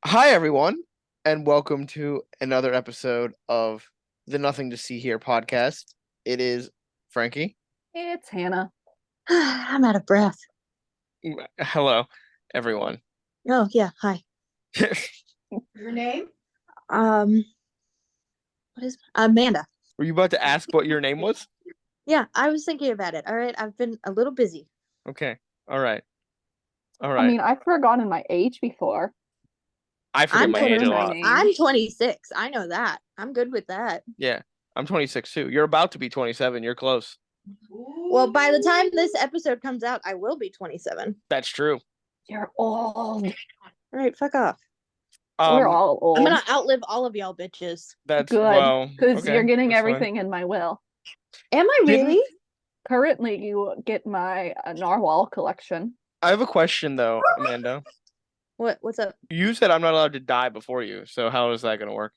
Hi, everyone, and welcome to another episode of the Nothing to See Here podcast. It is Frankie. It's Hannah. I'm out of breath. Hello, everyone. Oh, yeah. Hi. Your name? Um, what is Amanda? Were you about to ask what your name was? Yeah, I was thinking about it. All right. I've been a little busy. Okay. All right. All I right. mean, I've forgotten my age before. I forget I'm my What age is a my lot. name? I'm 26. I know that. I'm good with that. Yeah, I'm 26 too. You're about to be 27. You're close. Well, by the time this episode comes out, I will be 27. That's true. You're old. All right, fuck off. We're all I'm old. gonna outlive all of y'all bitches. That's Good, well. because Okay, you're getting that's fine. everything in my will. Am I Didn't- really? Currently, you get my narwhal collection. I have a question though, Amanda. What's up? You said I'm not allowed to die before you, so how is that going to work?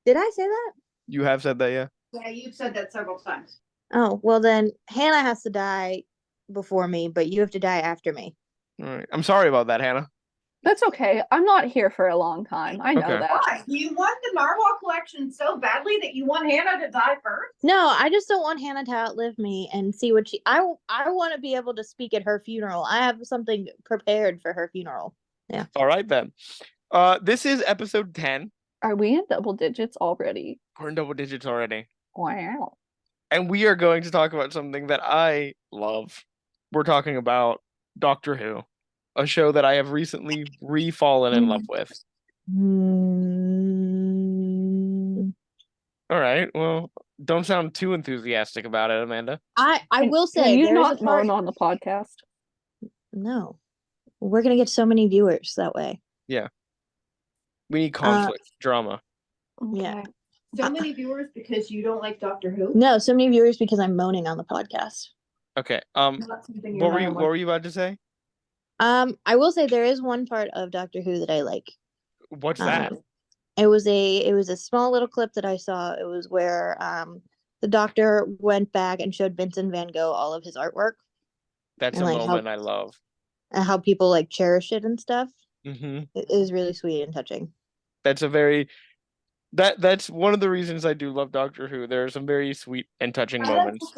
Did I say that? You have said that, yeah? Yeah, you've said that several times. Oh, well then Hannah has to die before me, but you have to die after me. All right. I'm sorry about that, Hannah. That's okay. I'm not here for a long time. I know Okay. that. Why? You want the narwhal collection so badly that you want Hannah to die first? No, I just don't want Hannah to outlive me and see what I want to be able to speak at her funeral. I have something prepared for her funeral. Yeah. All right then. This is episode 10. Are we in double digits already? We're in double digits already. Wow. And we are going to talk about something that I love. We're talking about Doctor Who, a show that I have recently re-fallen in love with. Mm, All right. Well, don't sound too enthusiastic about it, Amanda. I will Can say you there is not a part. moan on the podcast? No, we're gonna get so many viewers that way. We need conflict, drama. Yeah. Okay. So many viewers because you don't like Doctor Who? No, so many viewers because I'm moaning on the podcast. Okay. Not something you're What were not you allowed- about to say? I will say there is one part of Doctor Who that I like. What's that? It was a small little clip that I saw. It was where the doctor went back and showed Vincent van Gogh all of his artwork That's a and, like, moment I love. and how people like cherish it and stuff. Mm-hmm. It is really sweet and touching. That's a very that's one of the reasons I do love Doctor Who. There are some very sweet and touching moments.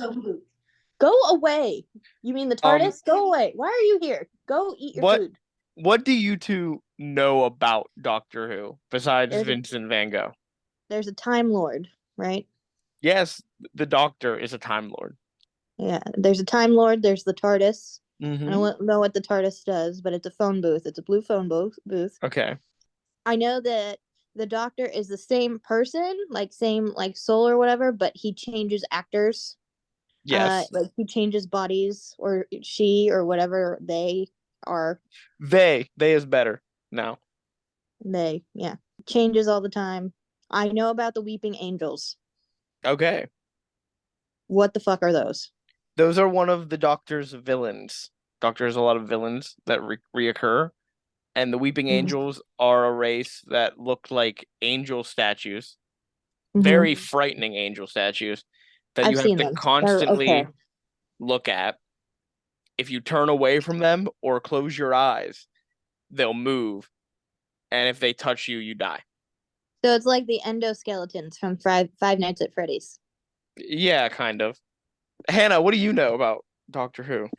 Go away. You mean the TARDIS? Go away. Why are you here? Go eat your what- food. What do you two know about Doctor Who besides There's a- Vincent van Gogh? There's a Time Lord, right? Yes, the Doctor is a Time Lord. Yeah. There's a Time Lord. There's the TARDIS. I Mm-hmm. don't know what the TARDIS does, but it's a phone booth. It's a blue phone booth. Okay. I know that the doctor is the same person, same soul or whatever, but he changes actors. Yes. Like he changes bodies, or she, or whatever they are. They is better now. They, yeah, changes all the time. I know about the Weeping Angels. Okay. What the fuck are those? Those are one of the Doctor's villains. Doctor has a lot of villains that reoccur. And the Weeping Mhm. Angels are a race that look like angel statues. Mhm. Very frightening angel statues that I've you have seen to them. They're constantly okay. look at. If you turn away from them or close your eyes, they'll move. And if they touch you, you die. So it's like the endoskeletons from Five Nights at Freddy's. Yeah, kind of. Hannah, what do you know about Doctor Who?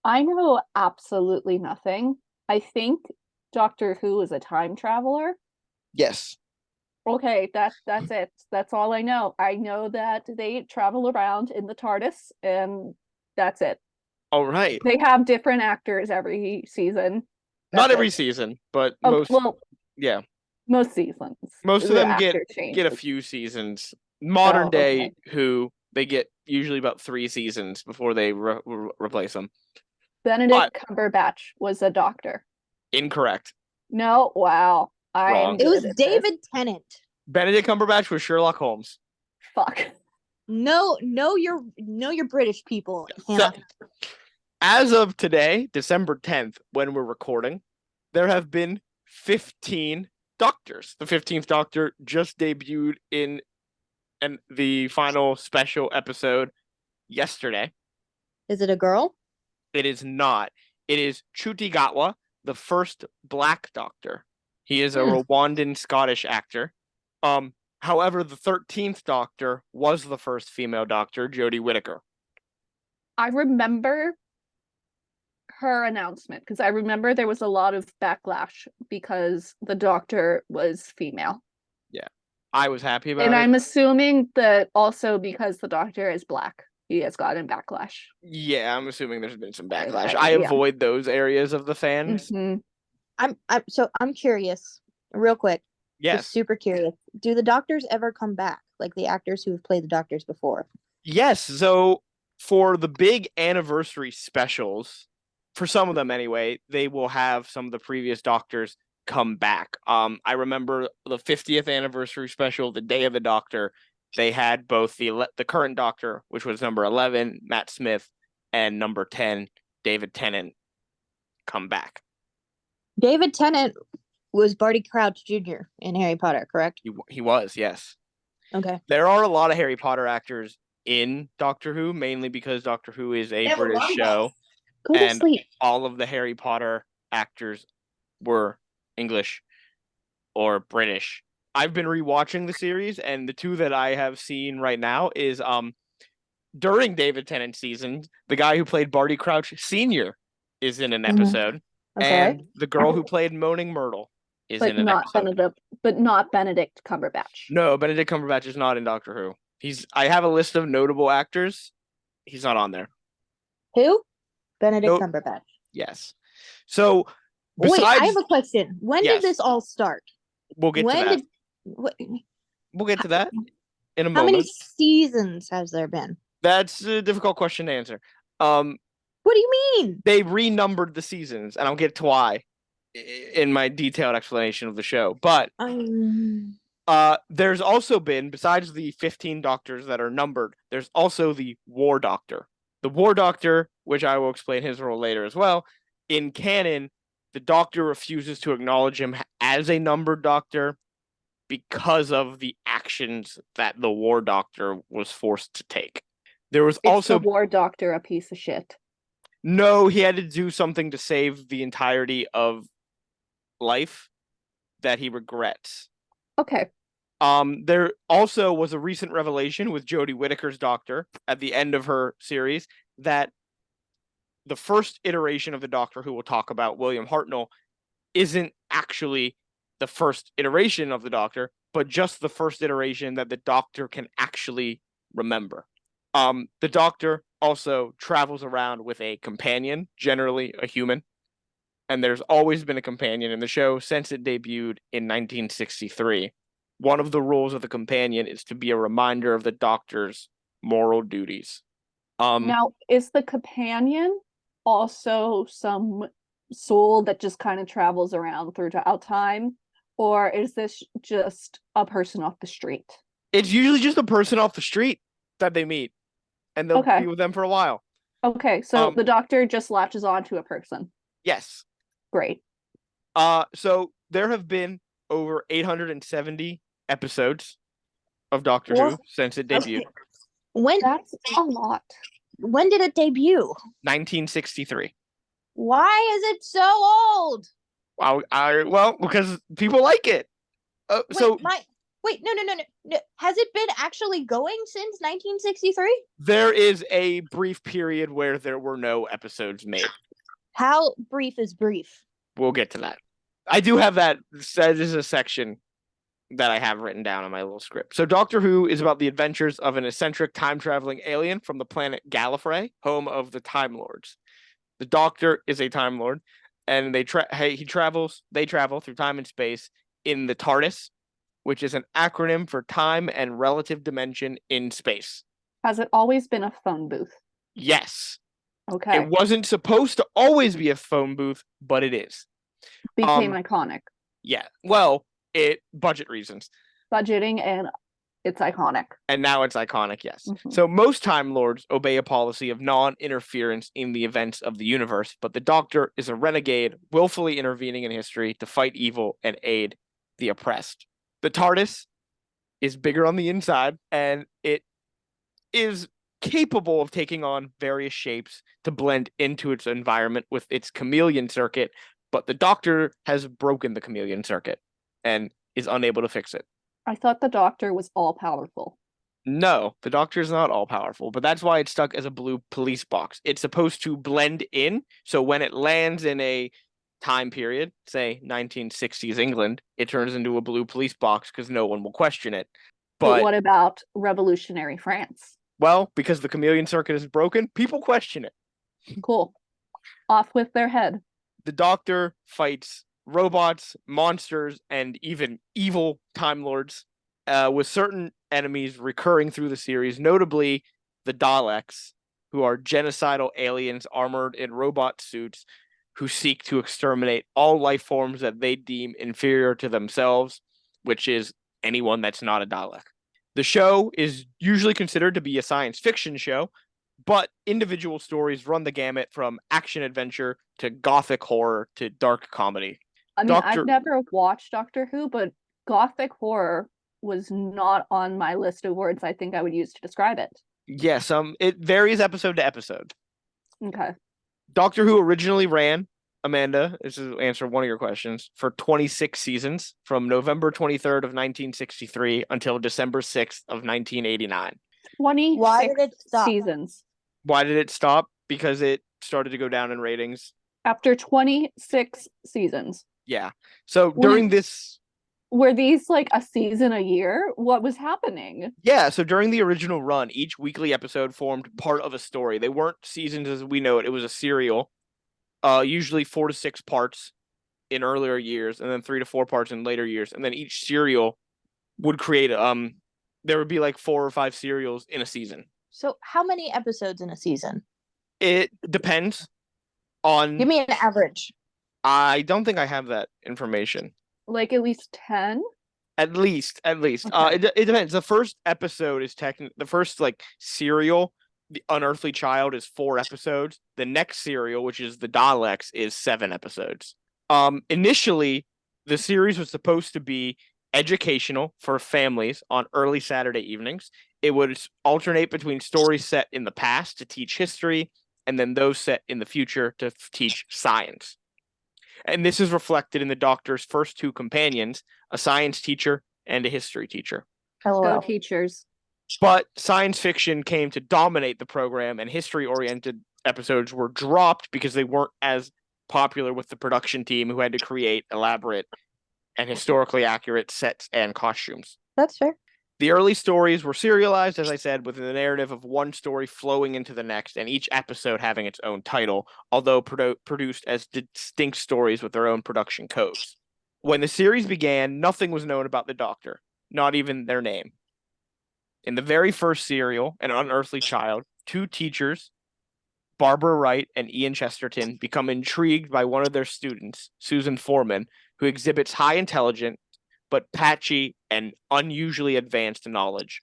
I know absolutely nothing. I think Doctor Who is a time traveler. Yes. Okay, that's it. That's all I know. I know that they travel around in the TARDIS, and that's it. All right. They have different actors every season. Not That's every it. season, but Oh, most. well, Yeah, most seasons. most of the them get actor a changes. few seasons. Modern Oh, day okay. Who, they get usually about 3 seasons before they replace them. Benedict Cumberbatch was a doctor. Incorrect. No, wow. I Wrong. am It good was at this. David Tennant. Benedict Cumberbatch was Sherlock Holmes. Fuck. No, you're British people, So, Hannah. as of today, December 10th, when we're recording, there have been 15 Doctors. The 15th Doctor just debuted in the final special episode yesterday. Is it a girl? It is not. It is Chuti Gatwa, the first Black Doctor He is a Rwandan Scottish actor. However, the 13th Doctor was the first female Doctor, Jodie Whittaker. I remember her announcement because I remember there was a lot of backlash because the Doctor was female. Yeah, I was happy about And it. I'm assuming that also because the Doctor is black, he has gotten backlash. Yeah, I'm assuming there's been some backlash. Yeah. I avoid those areas of the fans. Mhm. I'm curious, real quick. Yes. Just super curious. Do the Doctors ever come back? Like the actors who have played the Doctors before? Yes. So for the big anniversary specials, for some of them anyway, they will have some of the previous Doctors come back. I remember the 50th anniversary special, the Day of the Doctor. They had both the current Doctor, which was number 11, Matt Smith, and number 10, David Tennant, come back. David Tennant was Barty Crouch Jr. in Harry Potter, correct? He was, yes. Okay. There are a lot of Harry Potter actors in Doctor Who, mainly because Doctor Who is a British show. Go to And sleep. all of the Harry Potter actors were English or British. I've been rewatching the series, and the two that I have seen right now is during David Tennant's season, the guy who played Barty Crouch Sr. is in an episode. Okay. And the girl who played Moaning Myrtle is in an episode. Not Benedict Cumberbatch. No, Benedict Cumberbatch is not in Doctor Who. I have a list of notable actors. He's not on there. Who? Benedict Nope. Cumberbatch. Yes. So Wait, I besides, have a question. When Yes. did this all start? we'll get to When that. did? What, We'll get to that in a how many moment. seasons has there been? That's a difficult question to answer. What do you mean? They renumbered the seasons, and I'll get to why in my detailed explanation of the show. But there's also been, besides the 15 Doctors that are numbered, there's also the War Doctor. The War Doctor, which I will explain his role later as well, in canon, the Doctor refuses to acknowledge him as a numbered Doctor because of the actions that the War Doctor was forced to take. There was It's also the War Doctor a piece of shit. No, he had to do something to save the entirety of life that he regrets. Okay. There also was a recent revelation with Jodie Whittaker's Doctor at the end of her series that the first iteration of the Doctor who we'll talk about, William Hartnell, isn't actually the first iteration of the Doctor, but just the first iteration that the Doctor can actually remember. The Doctor also travels around with a companion, generally a human, and there's always been a companion in the show since it debuted in 1963. One of the rules of the companion is to be a reminder of the Doctor's moral duties. Now, is the companion also some soul that just kind of travels around throughout time, or is this just a person off the street? It's usually just a person off the street that they meet, and they'll Okay. be with them for a while. Okay, so the Doctor just latches on to a person. Yes. Great. So there have been over 870 episodes of Doctor Who since it debuted. When? That's a lot. When did it debut? 1963. Why is it so old? Well, because people like it. Wait, no. Has it been actually going since 1963? There is a brief period where there were no episodes made. How brief is brief? We'll get to that. I do have that. That is a section that I have written down on my little script. So Doctor Who is about the adventures of an eccentric time-traveling alien from the planet Gallifrey, home of the Time Lords. The Doctor is a Time Lord, and they travel through time and space in the TARDIS, which is an acronym for time and relative dimension in space. Has it always been a phone booth? Yes. Okay. It wasn't supposed to always be a phone booth, but it is. Became iconic. Yeah. Well, budget reasons. Budgeting, and it's iconic. And now it's iconic, yes. Mhm. So most Time Lords obey a policy of non-interference in the events of the universe, but the Doctor is a renegade, willfully intervening in history to fight evil and aid the oppressed. The TARDIS is bigger on the inside, and it is capable of taking on various shapes to blend into its environment with its chameleon circuit, but the Doctor has broken the chameleon circuit and is unable to fix it. I thought the Doctor was all powerful. No, the Doctor is not all powerful, but that's why it's stuck as a blue police box. It's supposed to blend in, so when it lands in a time period, say 1960s England, it turns into a blue police box because no one will question it. But But, what about revolutionary France? well, because the chameleon circuit is broken, people question it. Cool. Off with their head. The Doctor fights robots, monsters, and even evil Time Lords, with certain enemies recurring through the series, notably the Daleks, who are genocidal aliens armored in robot suits who seek to exterminate all life forms that they deem inferior to themselves, which is anyone that's not a Dalek. The show is usually considered to be a science fiction show, but individual stories run the gamut from action adventure to gothic horror to dark comedy. I mean, I've never watched Doctor Who, but gothic horror was not on my list of words I think I would use to describe it. Yes, it varies episode to episode. Okay. Doctor Who originally ran, Amanda, this is answer one of your questions, for 26 seasons from November 23rd of 1963 until December 6th of 1989. 26 Why did it stop? seasons. Why did it stop? Because it started to go down in ratings. After 26 seasons. Yeah. So during this... Were these like a season a year? What was happening? Yeah, so during the original run, each weekly episode formed part of a story. They weren't seasons as we know it. It was a serial, usually 4 to 6 parts in earlier years, and then 3 to 4 parts in later years. And then each serial would create, there would be like 4 or 5 serials in a season. So how many episodes in a season? It depends on... Give me an average. I don't think I have that information. Like at least 10? At least. Okay. It depends. The first episode is the first like serial, The Unearthly Child, is 4 episodes. The next serial, which is the Daleks, is 7 episodes. Initially, the series was supposed to be educational for families on early Saturday evenings. It would alternate between stories set in the past to teach history, and then those set in the future to teach science. And this is reflected in the Doctor's first 2 companions, a science teacher and a history teacher. Go LOL. teachers. But science fiction came to dominate the program, and history-oriented episodes were dropped because they weren't as popular with the production team, who had to create elaborate and historically accurate sets and costumes. That's fair. The early stories were serialized, as I said, with the narrative of one story flowing into the next, and each episode having its own title, although produced as distinct stories with their own production codes. When the series began, nothing was known about the Doctor, not even their name. In the very first serial, An Unearthly Child, 2 teachers, Barbara Wright and Ian Chesterton, become intrigued by one of their students, Susan Foreman, who exhibits high intelligence but patchy and unusually advanced knowledge.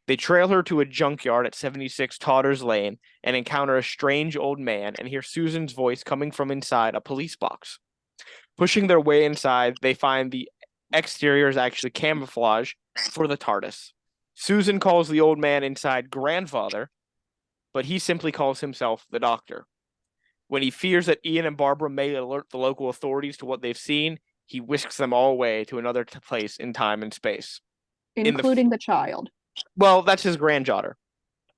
They trail her to a junkyard at 76 Todders Lane and encounter a strange old man and hear Susan's voice coming from inside a police box. Pushing their way inside, they find the exterior is actually camouflage for the TARDIS. Susan calls the old man inside grandfather, but he simply calls himself the Doctor. When he fears that Ian and Barbara may alert the local authorities to what they've seen, he whisks them all away to another place in time and space. Including the child. Well, that's his granddaughter.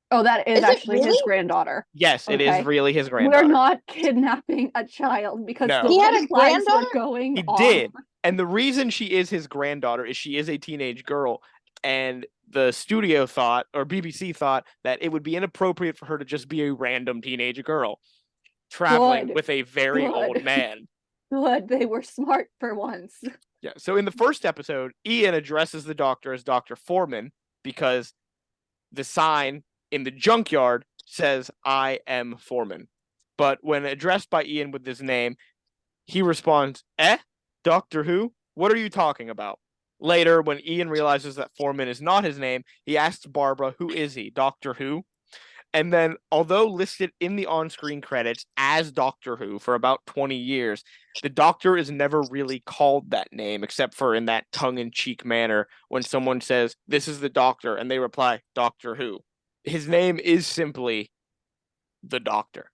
Oh, that is Is it actually his really? granddaughter. Yes, it Okay. is really his granddaughter. We're not kidnapping a child because No. the He had a red flags were granddaughter? going He off. did. And the reason she is his granddaughter is she is a teenage girl. And the studio thought, or BBC thought, that it would be inappropriate for her to just be a random teenage girl traveling Good. with a very Good. old man. Good, they were smart for once. Yeah. So in the first episode, Ian addresses the Doctor as Dr. Foreman because the sign in the junkyard says, "I am Foreman." But when addressed by Ian with his name, he responds, Doctor Who? What are you talking about? Later, when Ian realizes that Foreman is not his name, he asks Barbara, who is he, Doctor Who? And then, although listed in the on-screen credits as Doctor Who for about 20 years, the Doctor is never really called that name, except for in that tongue-in-cheek manner when someone says, "This is the Doctor," and they reply, "Doctor Who." His name is simply the Doctor.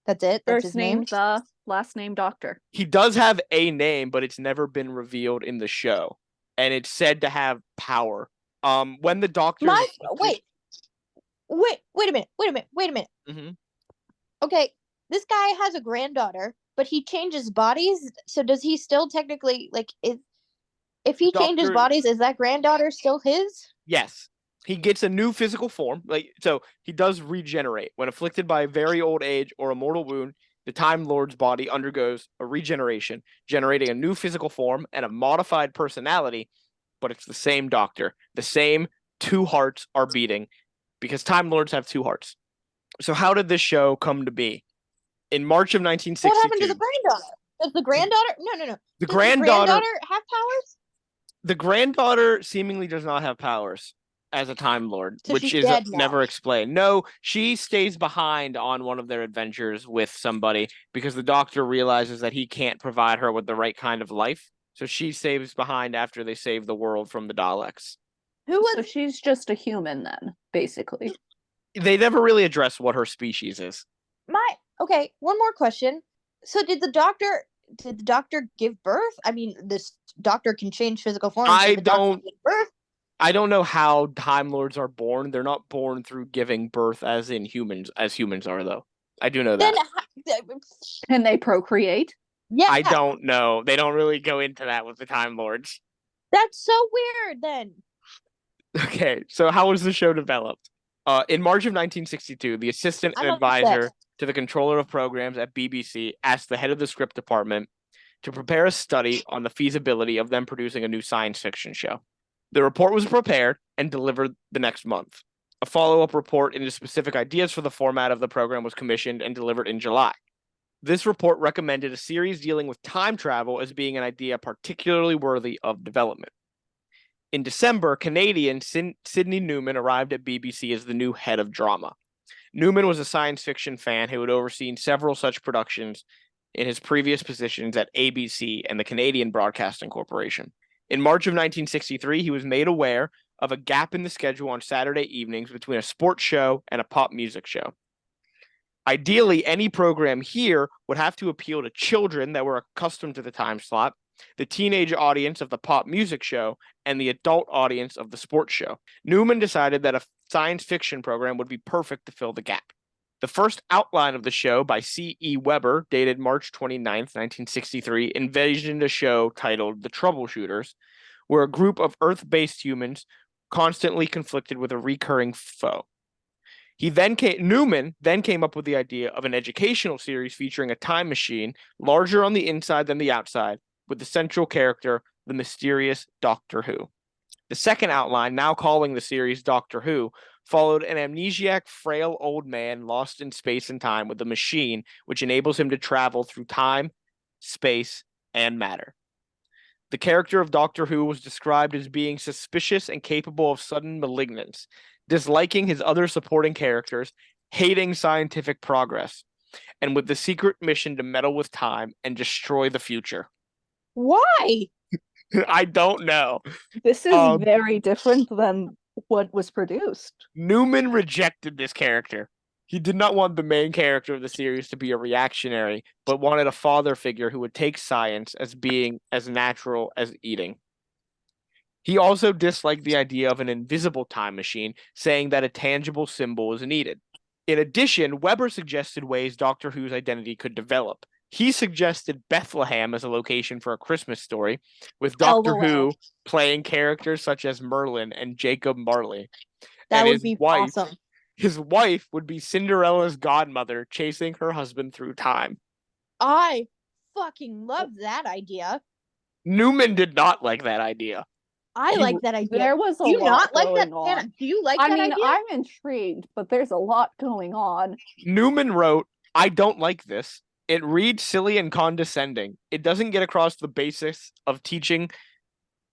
That's it. That's First his name. name the last name Doctor. He does have a name, but it's never been revealed in the show, and it's said to have power. When the Doctor Wait a minute. Mhm. Okay, this guy has a granddaughter, but he changes bodies. So does he still technically like if he changes Doctor- bodies, is that granddaughter still his? Yes. He gets a new physical form. So he does regenerate. When afflicted by a very old age or a mortal wound, the Time Lord's body undergoes a regeneration, generating a new physical form and a modified personality, but it's the same Doctor. The same two hearts are beating because Time Lords have two hearts. So how did this show come to be? In March of 1962. What happened to the granddaughter? Does the granddaughter? No. The Does granddaughter have powers? The granddaughter seemingly does not have powers as a Time Lord, So which she's is dead now. never explained. No, she stays behind on one of their adventures with somebody because the Doctor realizes that he can't provide her with the right kind of life. So she stays behind after they save the world from the Daleks. Who So was she's just a human then, basically. They never really address what her species is. okay, one more question. So did the doctor give birth? I mean, this doctor can change physical forms. I Did the doctor don't- give birth? I don't know how Time Lords are born. They're not born through giving birth as humans are, though. I do know that. Can they procreate? Yeah, I don't know. They don't really go into that with the Time Lords. that's so weird. Then Okay, so how was the show developed? In March of 1962, the assistant I'm advisor upset. to the controller of programs at BBC asked the head of the script department to prepare a study on the feasibility of them producing a new science fiction show. The report was prepared and delivered the next month. A follow-up report into specific ideas for the format of the program was commissioned and delivered in July. This report recommended a series dealing with time travel as being an idea particularly worthy of development. In December, Canadian Sidney Newman arrived at BBC as the new head of drama. Newman was a science fiction fan who had overseen several such productions in his previous positions at ABC and the Canadian Broadcasting Corporation. In March of 1963, he was made aware of a gap in the schedule on Saturday evenings between a sports show and a pop music show. Ideally, any program here would have to appeal to children that were accustomed to the time slot, the teenage audience of the pop music show, and the adult audience of the sports show. Newman decided that a science fiction program would be perfect to fill the gap. The first outline of the show by C.E. Weber, dated March 29, 1963, envisioned a show titled The Troubleshooters, where a group of Earth-based humans constantly conflicted with a recurring foe. Newman then came up with the idea of an educational series featuring a time machine larger on the inside than the outside, with the central character, the mysterious Doctor Who. The second outline, now calling the series Doctor Who, followed an amnesiac, frail old man lost in space and time with a machine which enables him to travel through time, space, and matter. The character of Doctor Who was described as being suspicious and capable of sudden malignance, disliking his other supporting characters, hating scientific progress, and with the secret mission to meddle with time and destroy the future. why? I don't know. This is very different than what was produced. Newman rejected this character. He did not want the main character of the series to be a reactionary, but wanted a father figure who would take science as being as natural as eating. He also disliked the idea of an invisible time machine, saying that a tangible symbol is needed. In addition, Weber suggested ways Doctor Who's identity could develop. He suggested Bethlehem as a location for a Christmas story, with Doctor LOL. Who playing characters such as Merlin and Jacob Marley. That And would his be wife- awesome. His wife would be Cinderella's godmother, chasing her husband through time. I fucking love that idea. Newman did not like that idea. I He- like that idea. There was a Do you lot not like that, going Hannah? on. Do you like I that mean, idea? I'm intrigued, but there's a lot going on. Newman wrote, "I don't like this. It reads silly and condescending. It doesn't get across the basics of teaching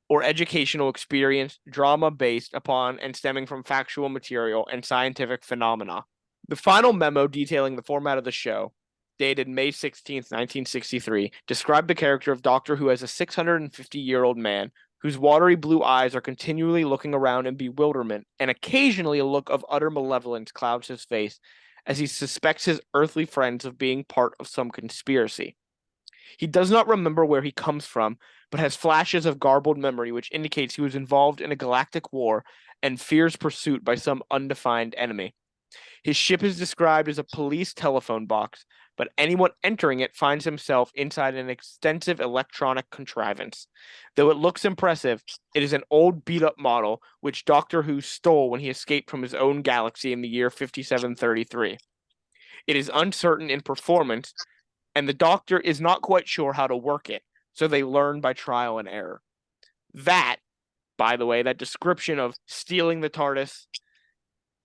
or educational experience, drama based upon and stemming from factual material and scientific phenomena." The final memo detailing the format of the show, dated May 16th, 1963, described the character of Doctor Who as a 650-year-old man whose watery blue eyes are continually looking around in bewilderment, and occasionally a look of utter malevolence clouds his face as he suspects his earthly friends of being part of some conspiracy. He does not remember where he comes from, but has flashes of garbled memory, which indicates he was involved in a galactic war and fears pursuit by some undefined enemy. His ship is described as a police telephone box, but anyone entering it finds himself inside an extensive electronic contrivance. Though it looks impressive, it is an old beat-up model which Doctor Who stole when he escaped from his own galaxy in the year 5733. It is uncertain in performance, and the Doctor is not quite sure how to work it, so they learn by trial and error. That, by the way, that description of stealing the TARDIS,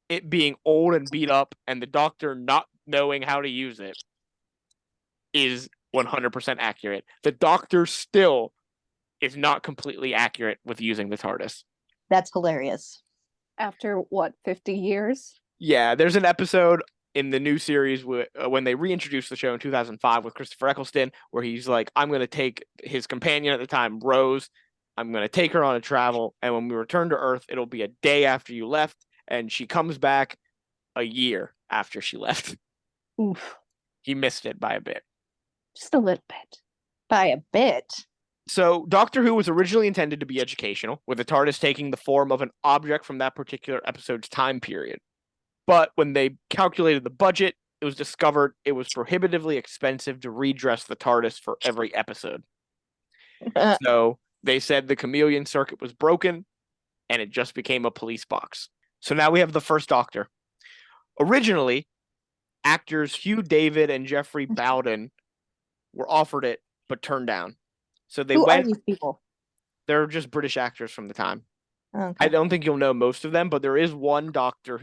it being old and beat up, and the Doctor not knowing how to use it, is 100% accurate. The Doctor still is not completely accurate with using the TARDIS. That's hilarious. After what, 50 years? Yeah, there's an episode in the new series when they reintroduced the show in 2005 with Christopher Eccleston, where he's like, I'm going to take his companion at the time, Rose, I'm going to take her on a travel, and when we return to Earth, it'll be a day after you left, and she comes back a year after she left. Oof. He missed it by a bit. Just a little bit. By a bit. So Doctor Who was originally intended to be educational, with the TARDIS taking the form of an object from that particular episode's time period. But when they calculated the budget, it was discovered it was prohibitively expensive to redress the TARDIS for every episode. So they said the chameleon circuit was broken, and it just became a police box. So now we have the first Doctor. Originally, actors Hugh David and Jeffrey Bowden were offered it, but turned down. So they Who went. are these people? They're just British actors from the time. Okay. I don't think you'll know most of them, but there is one actor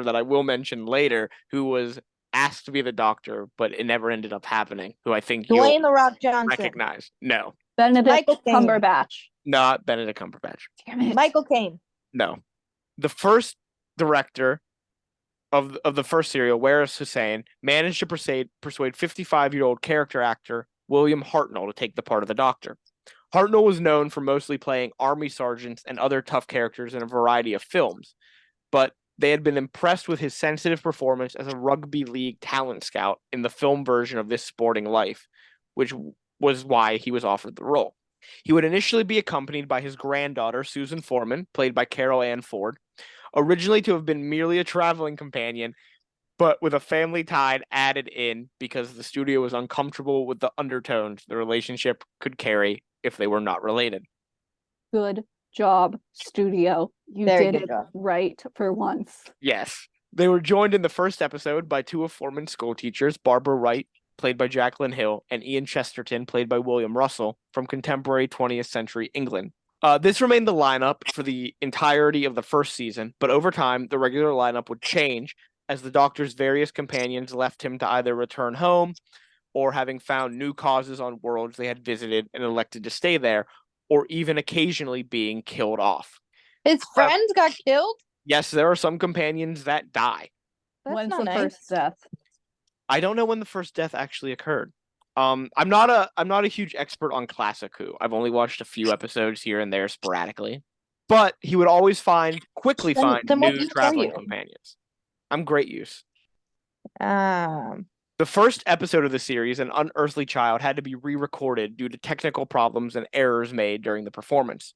that I will mention later who was asked to be the Doctor, but it never ended up happening. Who I think you'll Dwayne The Rock Johnson. recognize. No, Benedict Michael Caine. Cumberbatch. not Benedict Cumberbatch. Damn it. Michael Caine. No, the first director of the first serial, Waris Hussein, managed to persuade 55-year-old character actor William Hartnell to take the part of the Doctor. Hartnell was known for mostly playing army sergeants and other tough characters in a variety of films, but they had been impressed with his sensitive performance as a rugby league talent scout in the film version of This Sporting Life, which was why he was offered the role. He would initially be accompanied by his granddaughter, Susan Foreman, played by Carol Ann Ford, originally to have been merely a traveling companion, but with a family tie added in because the studio was uncomfortable with the undertones the relationship could carry if they were not related. Good job, studio. You Very did good it job. right for once. Yes. They were joined in the first episode by two of Foreman's school teachers, Barbara Wright, played by Jacqueline Hill, and Ian Chesterton, played by William Russell, from contemporary 20th century England. This remained the lineup for the entirety of the first season, but over time, the regular lineup would change as the Doctor's various companions left him to either return home or having found new causes on worlds they had visited and elected to stay there, or even occasionally being killed off. His friends got killed? Yes, there are some companions that die. That's When's not the nice. first death? I don't know when the first death actually occurred. I'm not a huge expert on Classic Who. I've only watched a few episodes here and there sporadically. But he would always quickly find then what new use are traveling you? companions. I'm great use. Um, The first episode of the series, An Unearthly Child, had to be re-recorded due to technical problems and errors made during the performance.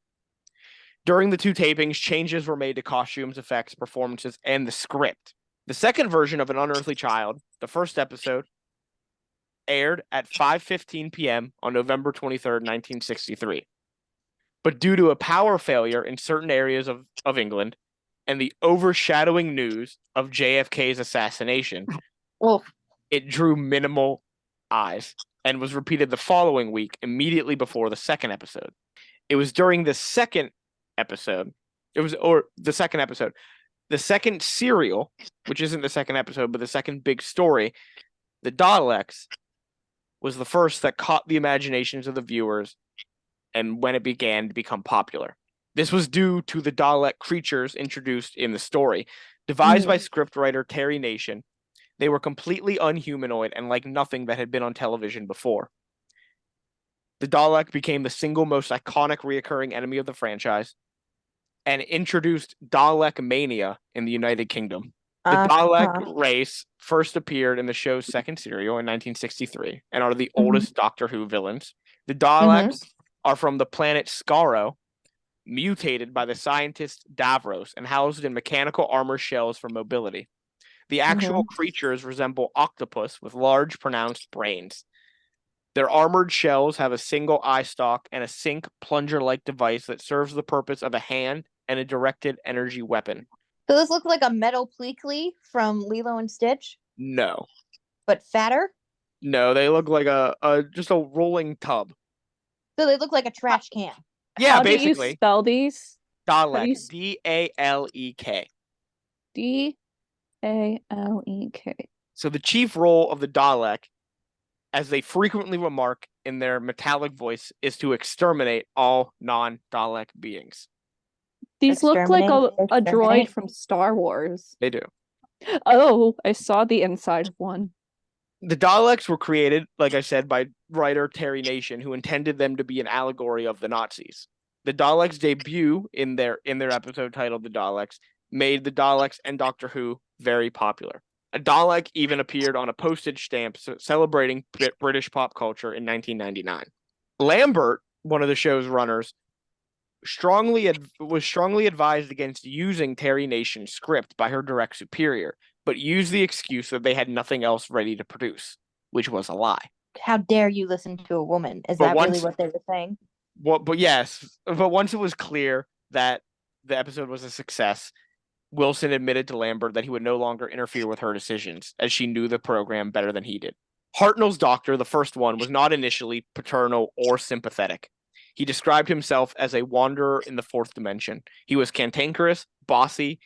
During the two tapings, changes were made to costumes, effects, performances, and the script. The second version of An Unearthly Child, the first episode, aired at 5:15 p.m. on November 23rd, 1963. But due to a power failure in certain areas of England and the overshadowing news of JFK's assassination, well, it drew minimal eyes and was repeated the following week immediately before the second episode. It was during the second episode, the second serial, which isn't the second episode, but the second big story, the Daleks, was the first that caught the imaginations of the viewers and when it began to become popular. This was due to the Dalek creatures introduced in the story. Devised by scriptwriter Terry Nation, they were completely unhumanoid and like nothing that had been on television before. The Dalek became the single most iconic reoccurring enemy of the franchise and introduced Dalek mania in the United Kingdom. The Dalek Uh-huh. race first appeared in the show's second serial in 1963 and are the oldest Doctor Who villains. The Daleks are from the planet Skaro, mutated by the scientist Davros and housed in mechanical armor shells for mobility. The actual creatures resemble octopus with large, pronounced brains. Their armored shells have a single eye stalk and a sync plunger-like device that serves the purpose of a hand and a directed energy weapon. So this looks like a metal Pleakley from Lilo and Stitch, No. but fatter. No, they look like a just a rolling tub. So they look like a trash can. Yeah, How do you basically. spell these? Dalek. s- D-A-L-E-K. D-A-L-E-K. So the chief role of the Dalek, as they frequently remark in their metallic voice, is to exterminate all non-Dalek beings. These look like a droid Exterminate. from Star Wars. They do. Oh, I saw the inside of one. The Daleks were created, like I said, by writer Terry Nation, who intended them to be an allegory of the Nazis. The Daleks' debut in their episode titled "The Daleks" made the Daleks and Doctor Who very popular. A Dalek even appeared on a postage stamp celebrating British pop culture in 1999. Lambert, one of the show's runners, was strongly advised against using Terry Nation's script by her direct superior, but used the excuse that they had nothing else ready to produce, which was a lie. How dare you listen to a woman? Is But that once- really what they were saying? But yes, but once it was clear that the episode was a success, Wilson admitted to Lambert that he would no longer interfere with her decisions, as she knew the program better than he did. Hartnell's doctor, the first one, was not initially paternal or sympathetic. He described himself as a wanderer in the fourth dimension. He was cantankerous, bossy,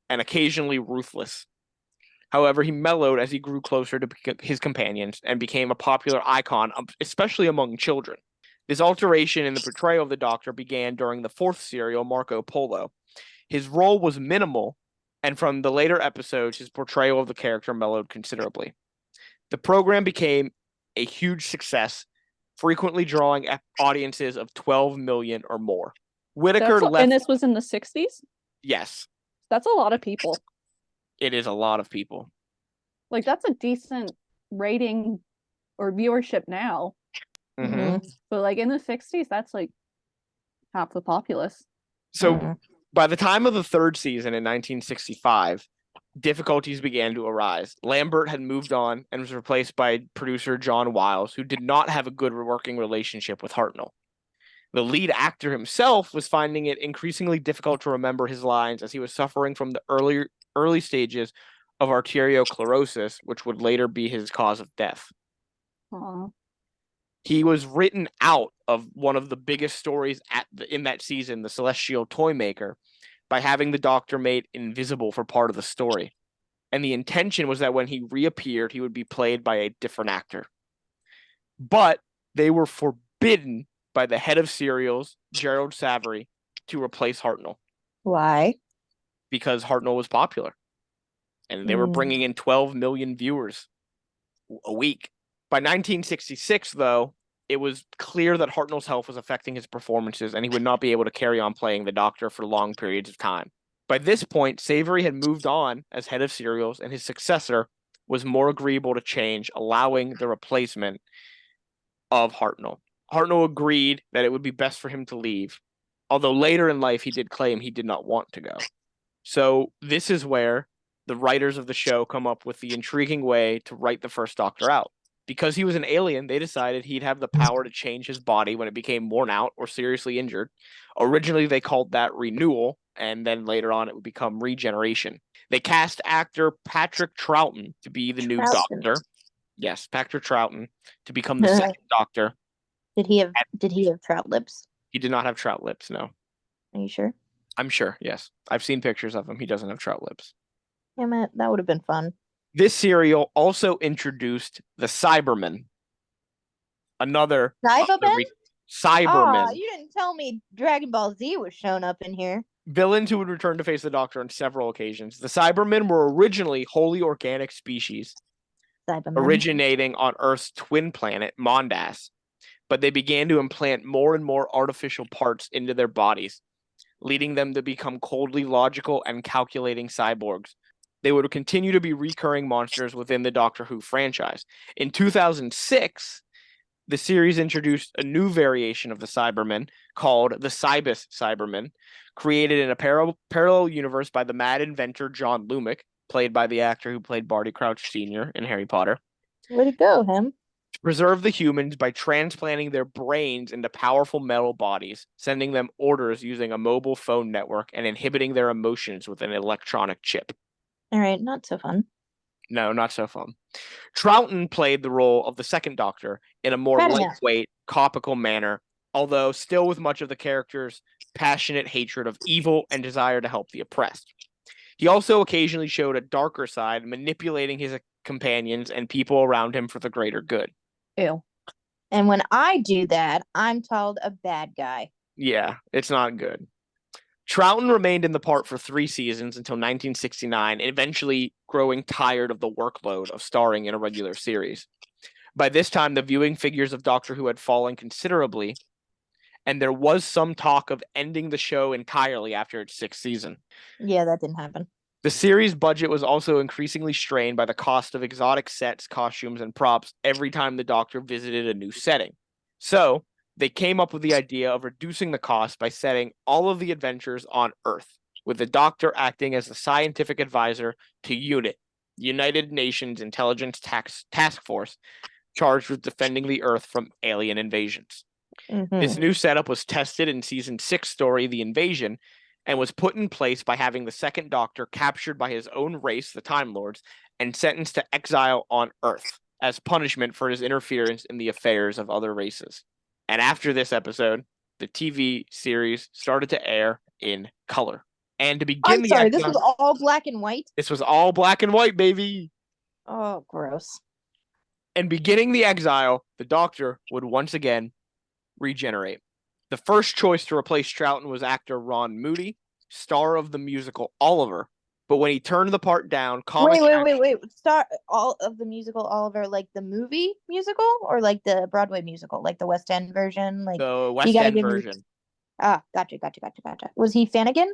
and occasionally ruthless. However, he mellowed as he grew closer to his companions and became a popular icon, especially among children. This alteration in the portrayal of the Doctor began during the fourth serial, Marco Polo. His role was minimal, and from the later episodes, his portrayal of the character mellowed considerably. The program became a huge success, frequently drawing audiences of 12 million or more. Whitaker left. And this was in the 60s? Yes, That's a lot of people. it is a lot of people. Like, that's a decent rating or viewership now. Mm-hmm. But, like, in the 60s, that's like half the populace. So by the time of the third season in 1965, difficulties began to arise. Lambert had moved on and was replaced by producer John Wiles, who did not have a good working relationship with Hartnell. The lead actor himself was finding it increasingly difficult to remember his lines as he was suffering from the early stages of arteriosclerosis, which would later be his cause of death. Aww. He was written out of one of the biggest stories in that season, The Celestial Toymaker, by having the Doctor made invisible for part of the story. And the intention was that when he reappeared, he would be played by a different actor. But they were forbidden by the head of serials, Gerald Savary, to replace Hartnell. Why? Because Hartnell was popular. And they were bringing in 12 million viewers a week. By 1966, though, it was clear that Hartnell's health was affecting his performances, and he would not be able to carry on playing the Doctor for long periods of time. By this point, Savary had moved on as head of serials, and his successor was more agreeable to change, allowing the replacement of Hartnell. Hartnell agreed that it would be best for him to leave, although later in life he did claim he did not want to go. So this is where the writers of the show come up with the intriguing way to write the first Doctor out. Because he was an alien, they decided he'd have the power to change his body when it became worn out or seriously injured. Originally, they called that renewal, and then later on it would become regeneration. They cast actor Patrick Troughton to be the new Doctor. Yes, Patrick Troughton to become the second Doctor. Did he have trout lips? He did not have trout lips, no. Are you sure? I'm sure, yes. I've seen pictures of him. He doesn't have trout lips. Damn it, that would have been fun. This serial also introduced the Cybermen. Another Cybermen? Cybermen. You didn't tell me Dragon Ball Z was shown up in here. Villains who would return to face the Doctor on several occasions. The Cybermen were originally wholly organic species, originating on Earth's twin planet, Mondas, but they began to implant more and more artificial parts into their bodies, leading them to become coldly logical and calculating cyborgs. They would continue to be recurring monsters within the Doctor Who franchise. In 2006, the series introduced a new variation of the Cybermen called the Cybus Cybermen, created in a parallel universe by the mad inventor John Lumick, played by the actor who played Barty Crouch Sr. in Harry Potter. Way to go, him. To preserve the humans by transplanting their brains into powerful metal bodies, sending them orders using a mobile phone network, and inhibiting their emotions with an electronic chip. All right, not so fun. No, not so fun. Troughton played the role of the second Doctor in a more Fair enough. lightweight, comical manner, although still with much of the character's passionate hatred of evil and desire to help the oppressed. He also occasionally showed a darker side, manipulating his companions and people around him for the greater good. Ew. And when I do that, I'm called a bad guy. Yeah, it's not good. Troughton remained in the part for 3 seasons until 1969, eventually growing tired of the workload of starring in a regular series. By this time, the viewing figures of Doctor Who had fallen considerably, and there was some talk of ending the show entirely after its 6th season. Yeah, that didn't happen. The series' budget was also increasingly strained by the cost of exotic sets, costumes, and props every time the Doctor visited a new setting. So, they came up with the idea of reducing the cost by setting all of the adventures on Earth, with the Doctor acting as the scientific advisor to UNIT, United Nations Intelligence Task Force, charged with defending the Earth from alien invasions. This new setup was tested in season 6 story, The Invasion, and was put in place by having the second Doctor captured by his own race, the Time Lords, and sentenced to exile on Earth as punishment for his interference in the affairs of other races. And after this episode, the TV series started to air in color. And to begin I'm sorry, this was all black and white? This was all black and white, baby. Oh, gross. And beginning the exile, the Doctor would once again regenerate. The first choice to replace Troughton was actor Ron Moody, star of the musical Oliver. But when he turned the part down, Wait. Star all of the musical Oliver, like the movie musical or like the Broadway musical, like the West End version? Like the West End version. Gotcha. Was he Finnegan?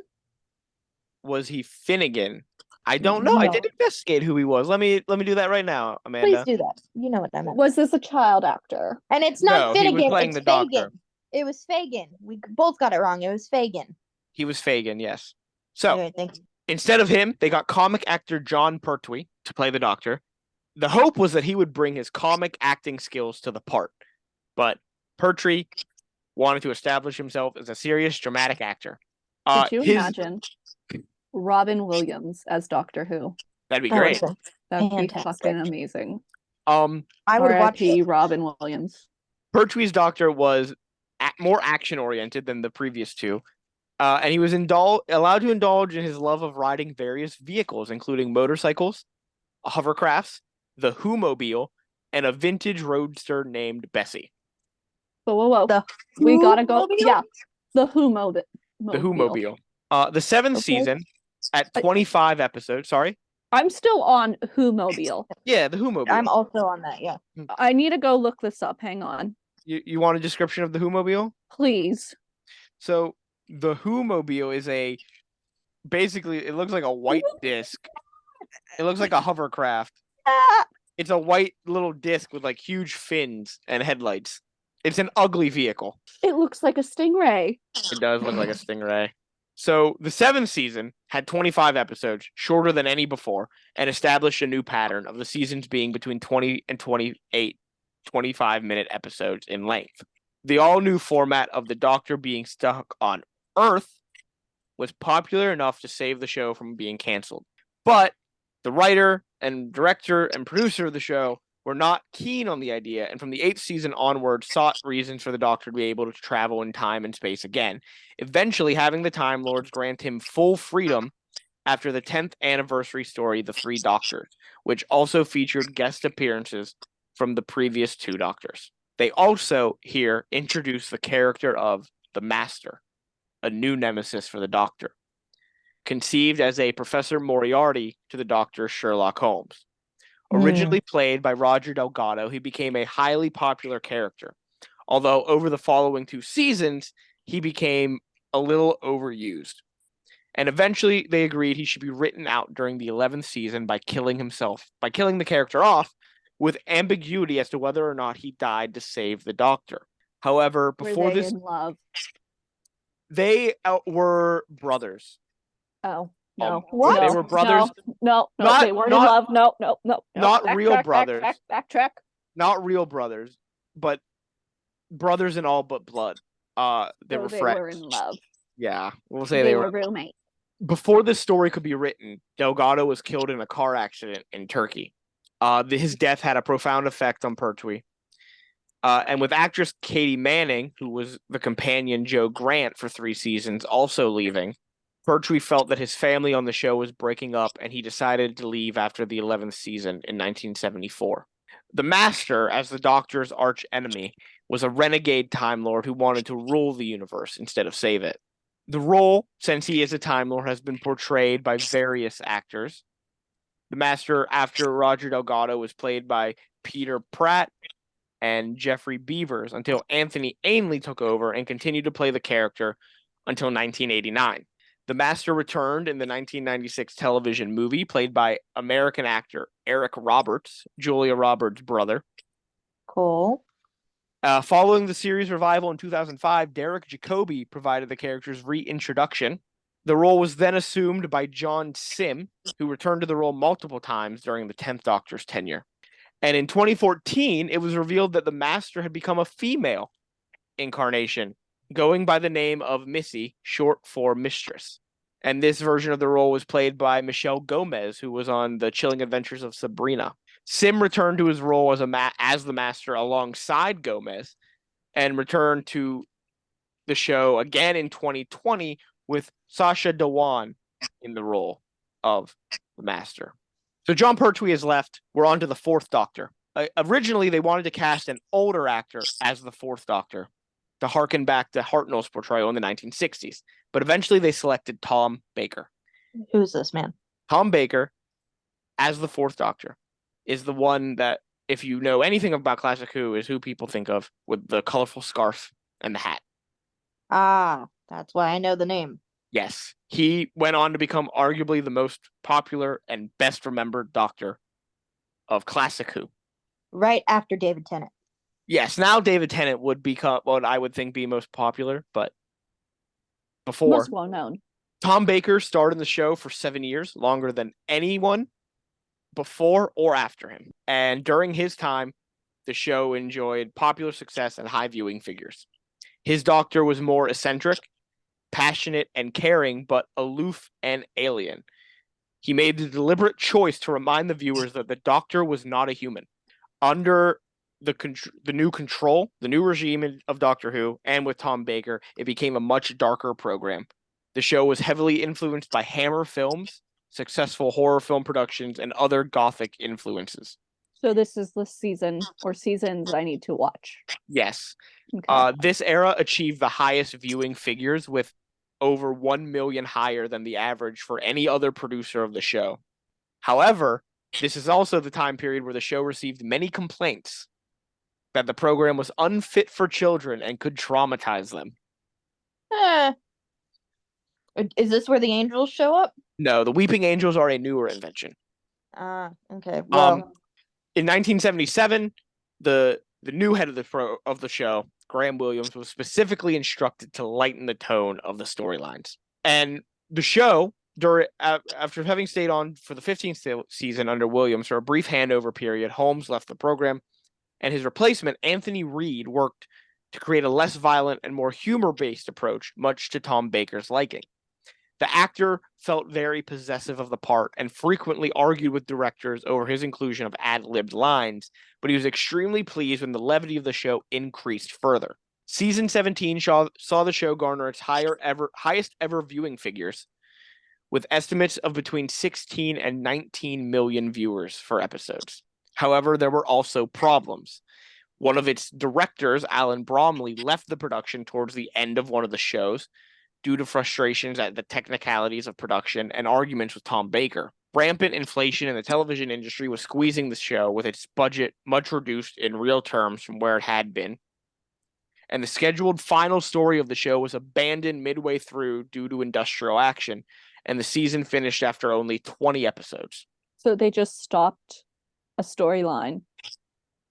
Was he Finnegan? I don't know. No. I did investigate who he was. Let me do that right now, Amanda. Please do that. You know what I meant. Was this a child actor? And it's not No, he was Finnegan, playing it's the Doctor. Fagin. It was Fagin. We both got it wrong. It was Fagin. He was Fagin, yes. So, Okay, thank you. instead of him, they got comic actor John Pertwee to play the Doctor. The hope was that he would bring his comic acting skills to the part. But Pertwee wanted to establish himself as a serious dramatic actor. Could you imagine Robin Williams as Doctor Who? That'd be great. That'd be Fantastic. fucking amazing. I would watch R.I.P. it. Robin Williams. Pertwee's Doctor was more action-oriented than the previous two. And he was allowed to indulge in his love of riding various vehicles, including motorcycles, hovercrafts, the Who-mobile, and a vintage roadster named Bessie. Whoa. The We gotta go. Who-mobile? Yeah. The Who-mobile. The Who-mobile. The 7th Okay. season, at 25 episodes, sorry. I'm still on Who-mobile. Yeah, the Who-mobile. I'm also on that, yeah. I need to go look this up. Hang on. You want a description of the Who-mobile? Please. So, the Who-mobile is basically, it looks like a white disc. It looks like a hovercraft. It's a white little disc with like huge fins and headlights. It's an ugly vehicle. It looks like a stingray. It does look like a stingray. So the 7th season had 25 episodes, shorter than any before, and established a new pattern of the seasons being between 20 and 28 25-minute episodes in length. The all-new format of the Doctor being stuck on Earth was popular enough to save the show from being canceled. But the writer and director and producer of the show were not keen on the idea, and from the 8th season onward sought reasons for the Doctor to be able to travel in time and space again, eventually having the Time Lords grant him full freedom after the 10th anniversary story, The Three Doctors, which also featured guest appearances from the previous 2 Doctors. They also here introduced the character of the Master, a new nemesis for the Doctor, conceived as a Professor Moriarty to the Doctor Sherlock Holmes. Originally played by Roger Delgado, he became a highly popular character, although over the following 2 seasons, he became a little overused. And eventually they agreed he should be written out during the 11th season by killing the character off with ambiguity as to whether or not he died to save the Doctor. However, Were before they this, in love? they were brothers. Oh, no. What? They No, were brothers, no, Not- they weren't in not- love. No, no, no, no. not real brothers. Backtrack. not real brothers, but brothers in all but blood. They So were they friends. were in love. Yeah, we'll say They they were were. roommates. Before this story could be written, Delgado was killed in a car accident in Turkey. His death had a profound effect on Pertwee. And with actress Katie Manning, who was the companion Joe Grant for 3 seasons, also leaving, Pertwee felt that his family on the show was breaking up, and he decided to leave after the 11th season in 1974. The Master, as the Doctor's arch enemy, was a renegade Time Lord who wanted to rule the universe instead of save it. The role, since he is a Time Lord, has been portrayed by various actors. The Master, after Roger Delgado, was played by Peter Pratt and Jeffrey Beavers until Anthony Ainley took over and continued to play the character until 1989. The Master returned in the 1996 television movie, played by American actor Eric Roberts, Julia Roberts' brother. Cool. Following the series revival in 2005, Derek Jacobi provided the character's reintroduction. The role was then assumed by John Sim, who returned to the role multiple times during the 10th Doctor's tenure. And in 2014, it was revealed that the Master had become a female incarnation, going by the name of Missy, short for Mistress. And this version of the role was played by Michelle Gomez, who was on The Chilling Adventures of Sabrina. Sim returned to his role as the Master alongside Gomez, and returned to the show again in 2020 with Sasha Dewan in the role of the Master. So John Pertwee has left. We're on to the 4th Doctor. Originally, they wanted to cast an older actor as the 4th Doctor to harken back to Hartnell's portrayal in the 1960s. But eventually they selected Tom Baker. Who's this man? Tom Baker, as the 4th Doctor, is the one that, if you know anything about Classic Who, is who people think of with the colorful scarf and the hat. Ah, that's why I know the name. Yes, he went on to become arguably the most popular and best remembered Doctor of Classic Who. Right after David Tennant. Yes, now David Tennant would become what I would think be most popular, but before, Most well known. Tom Baker starred in the show for 7 years, longer than anyone before or after him. And during his time, the show enjoyed popular success and high viewing figures. His Doctor was more eccentric, passionate, and caring, but aloof and alien. He made the deliberate choice to remind the viewers that the Doctor was not a human. Under the new regime of Doctor Who, and with Tom Baker, it became a much darker program. The show was heavily influenced by Hammer Films, successful horror film productions, and other Gothic influences. So this is the season or seasons I need to watch. Yes. Okay. This era achieved the highest viewing figures, with over 1 million higher than the average for any other producer of the show. However, this is also the time period where the show received many complaints that the program was unfit for children and could traumatize them. Is this where the angels show up? No, the Weeping Angels are a newer invention. Okay. Well, In 1977, the new head of the show, Graham Williams, was specifically instructed to lighten the tone of the storylines. And the show, after having stayed on for the 15th season under Williams for a brief handover period, Holmes left the program, and his replacement, Anthony Reed, worked to create a less violent and more humor-based approach, much to Tom Baker's liking. The actor felt very possessive of the part and frequently argued with directors over his inclusion of ad-libbed lines, but he was extremely pleased when the levity of the show increased further. Season 17 saw the show garner its highest ever viewing figures, with estimates of between 16 and 19 million viewers for episodes. However, there were also problems. One of its directors, Alan Bromley, left the production towards the end of one of the shows due to frustrations at the technicalities of production and arguments with Tom Baker. Rampant inflation in the television industry was squeezing the show, with its budget much reduced in real terms from where it had been. and the scheduled final story of the show was abandoned midway through due to industrial action, and the season finished after only 20 episodes. So they just stopped a storyline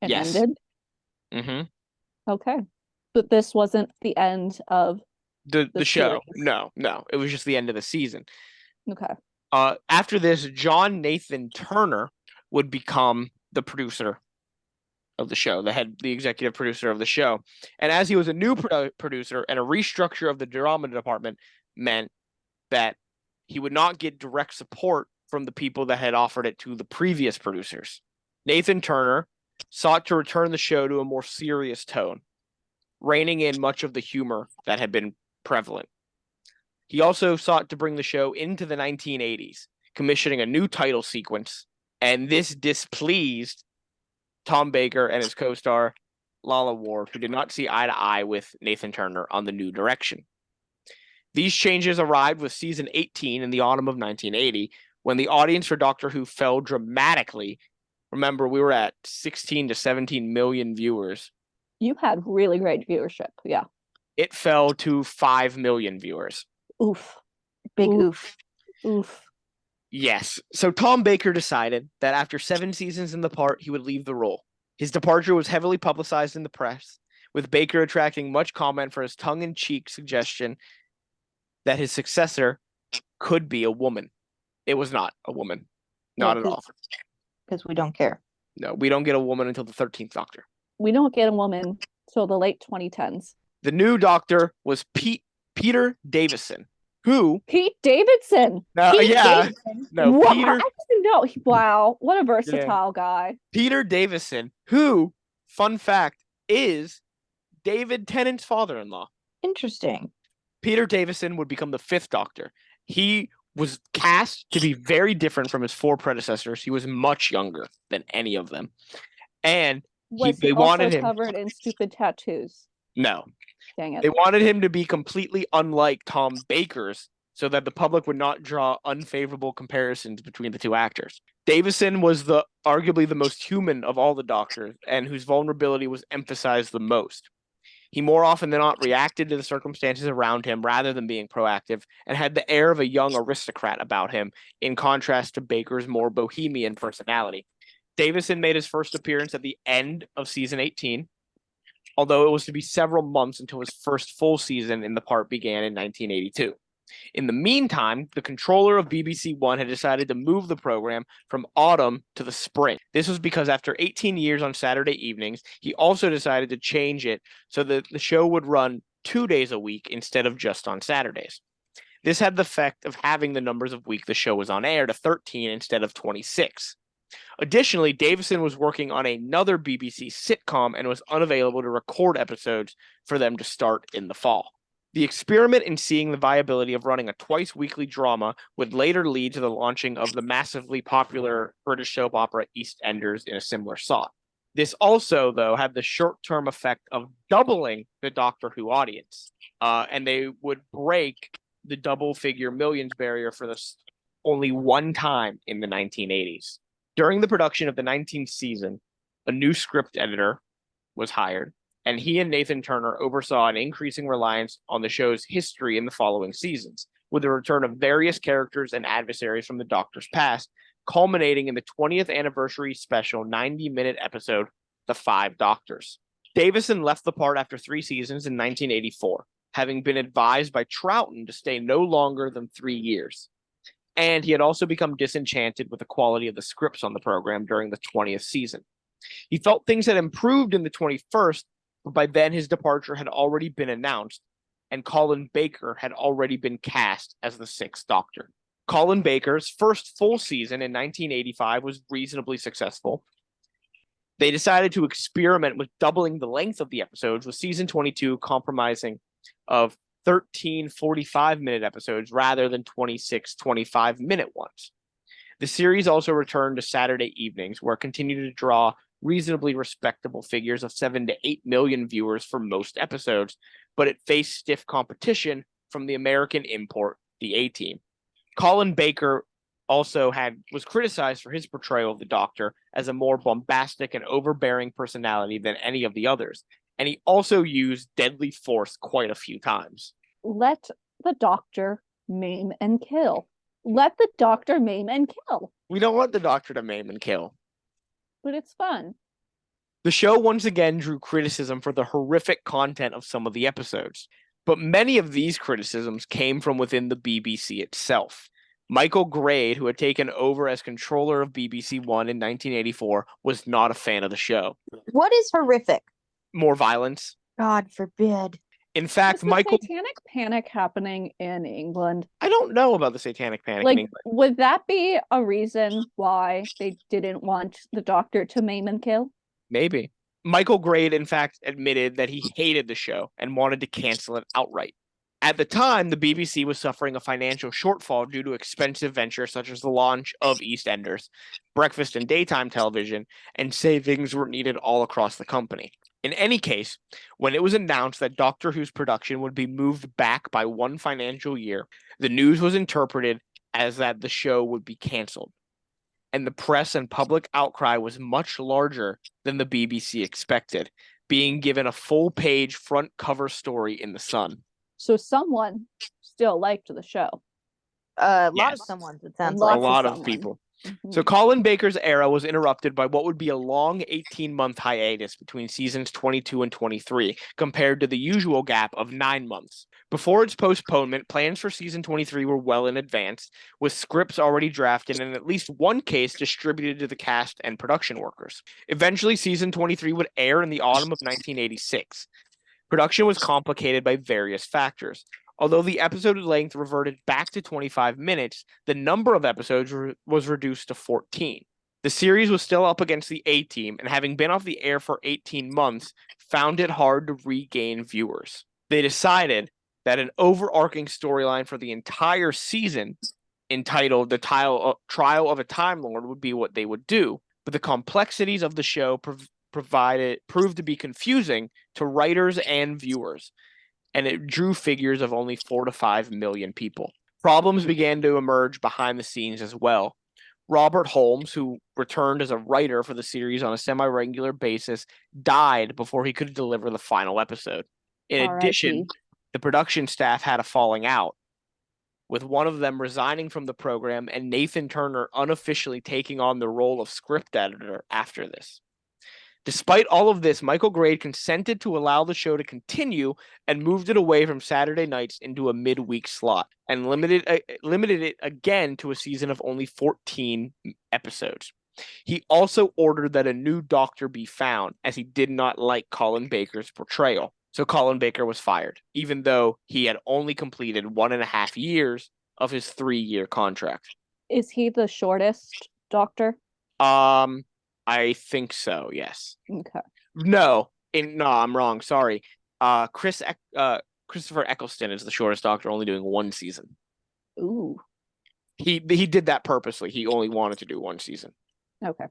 and Yes. ended? Mm-hmm. Okay. But this wasn't the end of The show. series. No. It was just the end of the season. Okay. After this, John Nathan Turner would become the producer of the show, the executive producer of the show. And as he was a new producer, and a restructure of the drama department meant that he would not get direct support from the people that had offered it to the previous producers. Nathan Turner sought to return the show to a more serious tone, reining in much of the humor that had been prevalent. He also sought to bring the show into the 1980s, commissioning a new title sequence, and this displeased Tom Baker and his co-star Lala Ward, who did not see eye to eye with Nathan Turner on the new direction. These changes arrived with season 18 in the autumn of 1980, when the audience for Doctor Who fell dramatically. Remember, we were at 16 to 17 million viewers. You had really great viewership. Yeah. It fell to 5 million viewers. Oof. Big Oof. oof. Oof. Yes. So Tom Baker decided that after 7 seasons in the part, he would leave the role. His departure was heavily publicized in the press, with Baker attracting much comment for his tongue-in-cheek suggestion that his successor could be a woman. It was not a woman. Not at all. Because we don't care. No, we don't get a woman until the 13th Doctor. We don't get a woman till the late 2010s. The new Doctor was Peter Davison, who... Pete Davidson. Pete yeah. Davidson. No, Wow, Peter... I didn't know. Wow, what a versatile guy. Peter Davison, who, fun fact, is David Tennant's father-in-law. Interesting. Peter Davison would become the 5th Doctor. He was cast to be very different from his 4 predecessors. He was much younger than any of them. And Was they he wanted also him... covered in stupid tattoos? No. Dang it. They wanted him to be completely unlike Tom Baker's, so that the public would not draw unfavorable comparisons between the two actors. Davison was arguably the most human of all the Doctors, and whose vulnerability was emphasized the most. He more often than not reacted to the circumstances around him rather than being proactive, and had the air of a young aristocrat about him, in contrast to Baker's more bohemian personality. Davison made his first appearance at the end of season 18, although it was to be several months until his first full season in the part began in 1982. In the meantime, the controller of BBC One had decided to move the program from autumn to the spring. This was because after 18 years on Saturday evenings, he also decided to change it so that the show would run 2 days a week instead of just on Saturdays. This had the effect of having the numbers of weeks the show was on air to 13 instead of 26. Additionally, Davison was working on another BBC sitcom and was unavailable to record episodes for them to start in the fall. The experiment in seeing the viability of running a twice-weekly drama would later lead to the launching of the massively popular British soap opera EastEnders in a similar slot. This also, though, had the short-term effect of doubling the Doctor Who audience, and they would break the double-figure millions barrier for this only one time in the 1980s. During the production of the 19th season, a new script editor was hired, and he and Nathan Turner oversaw an increasing reliance on the show's history in the following seasons, with the return of various characters and adversaries from the Doctor's past, culminating in the 20th anniversary special 90-minute episode, The 5 Doctors. Davison left the part after 3 seasons in 1984, having been advised by Troughton to stay no longer than 3 years. And he had also become disenchanted with the quality of the scripts on the program during the 20th season. He felt things had improved in the 21st, but by then his departure had already been announced, and Colin Baker had already been cast as the 6th Doctor. Colin Baker's first full season in 1985 was reasonably successful. They decided to experiment with doubling the length of the episodes, with season 22 compromising of 13 45-minute episodes rather than 26 25-minute ones. The series also returned to Saturday evenings, where it continued to draw reasonably respectable figures of 7 to 8 million viewers for most episodes, but it faced stiff competition from the American import, the A-Team. Colin Baker also was criticized for his portrayal of the Doctor as a more bombastic and overbearing personality than any of the others, and he also used deadly force quite a few times. Let the Doctor maim and kill. Let the Doctor maim and kill. We don't want the Doctor to maim and kill. But it's fun. The show once again drew criticism for the horrific content of some of the episodes, but many of these criticisms came from within the BBC itself. Michael Grade, who had taken over as controller of BBC One in 1984, was not a fan of the show. What is horrific? More violence. God forbid. In fact, Is the Michael, Satanic Panic happening in England? I don't know about the Satanic Panic in Like, England. would that be a reason why they didn't want the Doctor to maim and kill? Maybe. Michael Grade, in fact, admitted that he hated the show and wanted to cancel it outright. At the time, the BBC was suffering a financial shortfall due to expensive ventures such as the launch of EastEnders, breakfast and daytime television, and savings were needed all across the company. In any case, when it was announced that Doctor Who's production would be moved back by one financial year, the news was interpreted as that the show would be canceled. And the press and public outcry was much larger than the BBC expected, being given a full-page front cover story in The Sun. So someone still liked the show. A lot of Yes. someone's, it sounds A Lots like. of lot of someone. people. Mhm. So Colin Baker's era was interrupted by what would be a long 18-month hiatus between seasons 22 and 23, compared to the usual gap of 9 months. Before its postponement, plans for season 23 were well in advance, with scripts already drafted and in at least one case distributed to the cast and production workers. Eventually, season 23 would air in the autumn of 1986. Production was complicated by various factors. Although the episode length reverted back to 25 minutes, the number of episodes was reduced to 14. The series was still up against the A-Team, and having been off the air for 18 months, found it hard to regain viewers. They decided that an overarching storyline for the entire season, entitled The Trial of a Time Lord, would be what they would do, but the complexities of the show proved to be confusing to writers and viewers, and it drew figures of only 4 to 5 million people. Problems began to emerge behind the scenes as well. Robert Holmes, who returned as a writer for the series on a semi-regular basis, died before he could deliver the final episode. In addition, the production staff had a falling out, with one of them resigning from the program and Nathan Turner unofficially taking on the role of script editor after this. Despite all of this, Michael Grade consented to allow the show to continue and moved it away from Saturday nights into a midweek slot and limited it again to a season of only 14 episodes. He also ordered that a new Doctor be found, as he did not like Colin Baker's portrayal. So Colin Baker was fired, even though he had only completed 1.5 years of his 3-year contract. Is he the shortest Doctor? I think so, yes. Okay. No, I'm wrong. Sorry. Christopher Eccleston is the shortest Doctor, only doing 1 season. Ooh. He did that purposely. He only wanted to do 1 season. Okay.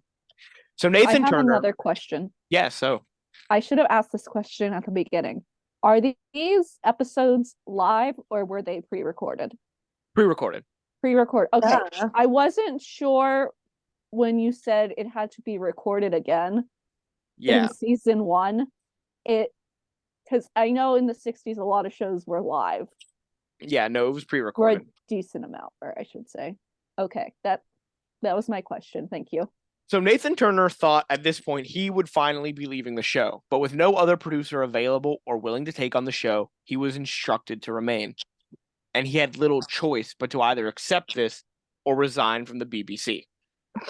So Nathan I have Turner. another question. Yeah, so I should have asked this question at the beginning. Are these episodes live or were they pre-recorded? pre-recorded. Pre-recorded. Okay. Yeah. I wasn't sure when you said it had to be recorded again Yeah. in season 1. Because I know in the 60s a lot of shows were live. Yeah, no, it was Or a pre-recorded. decent amount, or I should say. Okay, that was my question. Thank you. So Nathan Turner thought at this point he would finally be leaving the show, but with no other producer available or willing to take on the show, he was instructed to remain. And he had little choice but to either accept this or resign from the BBC.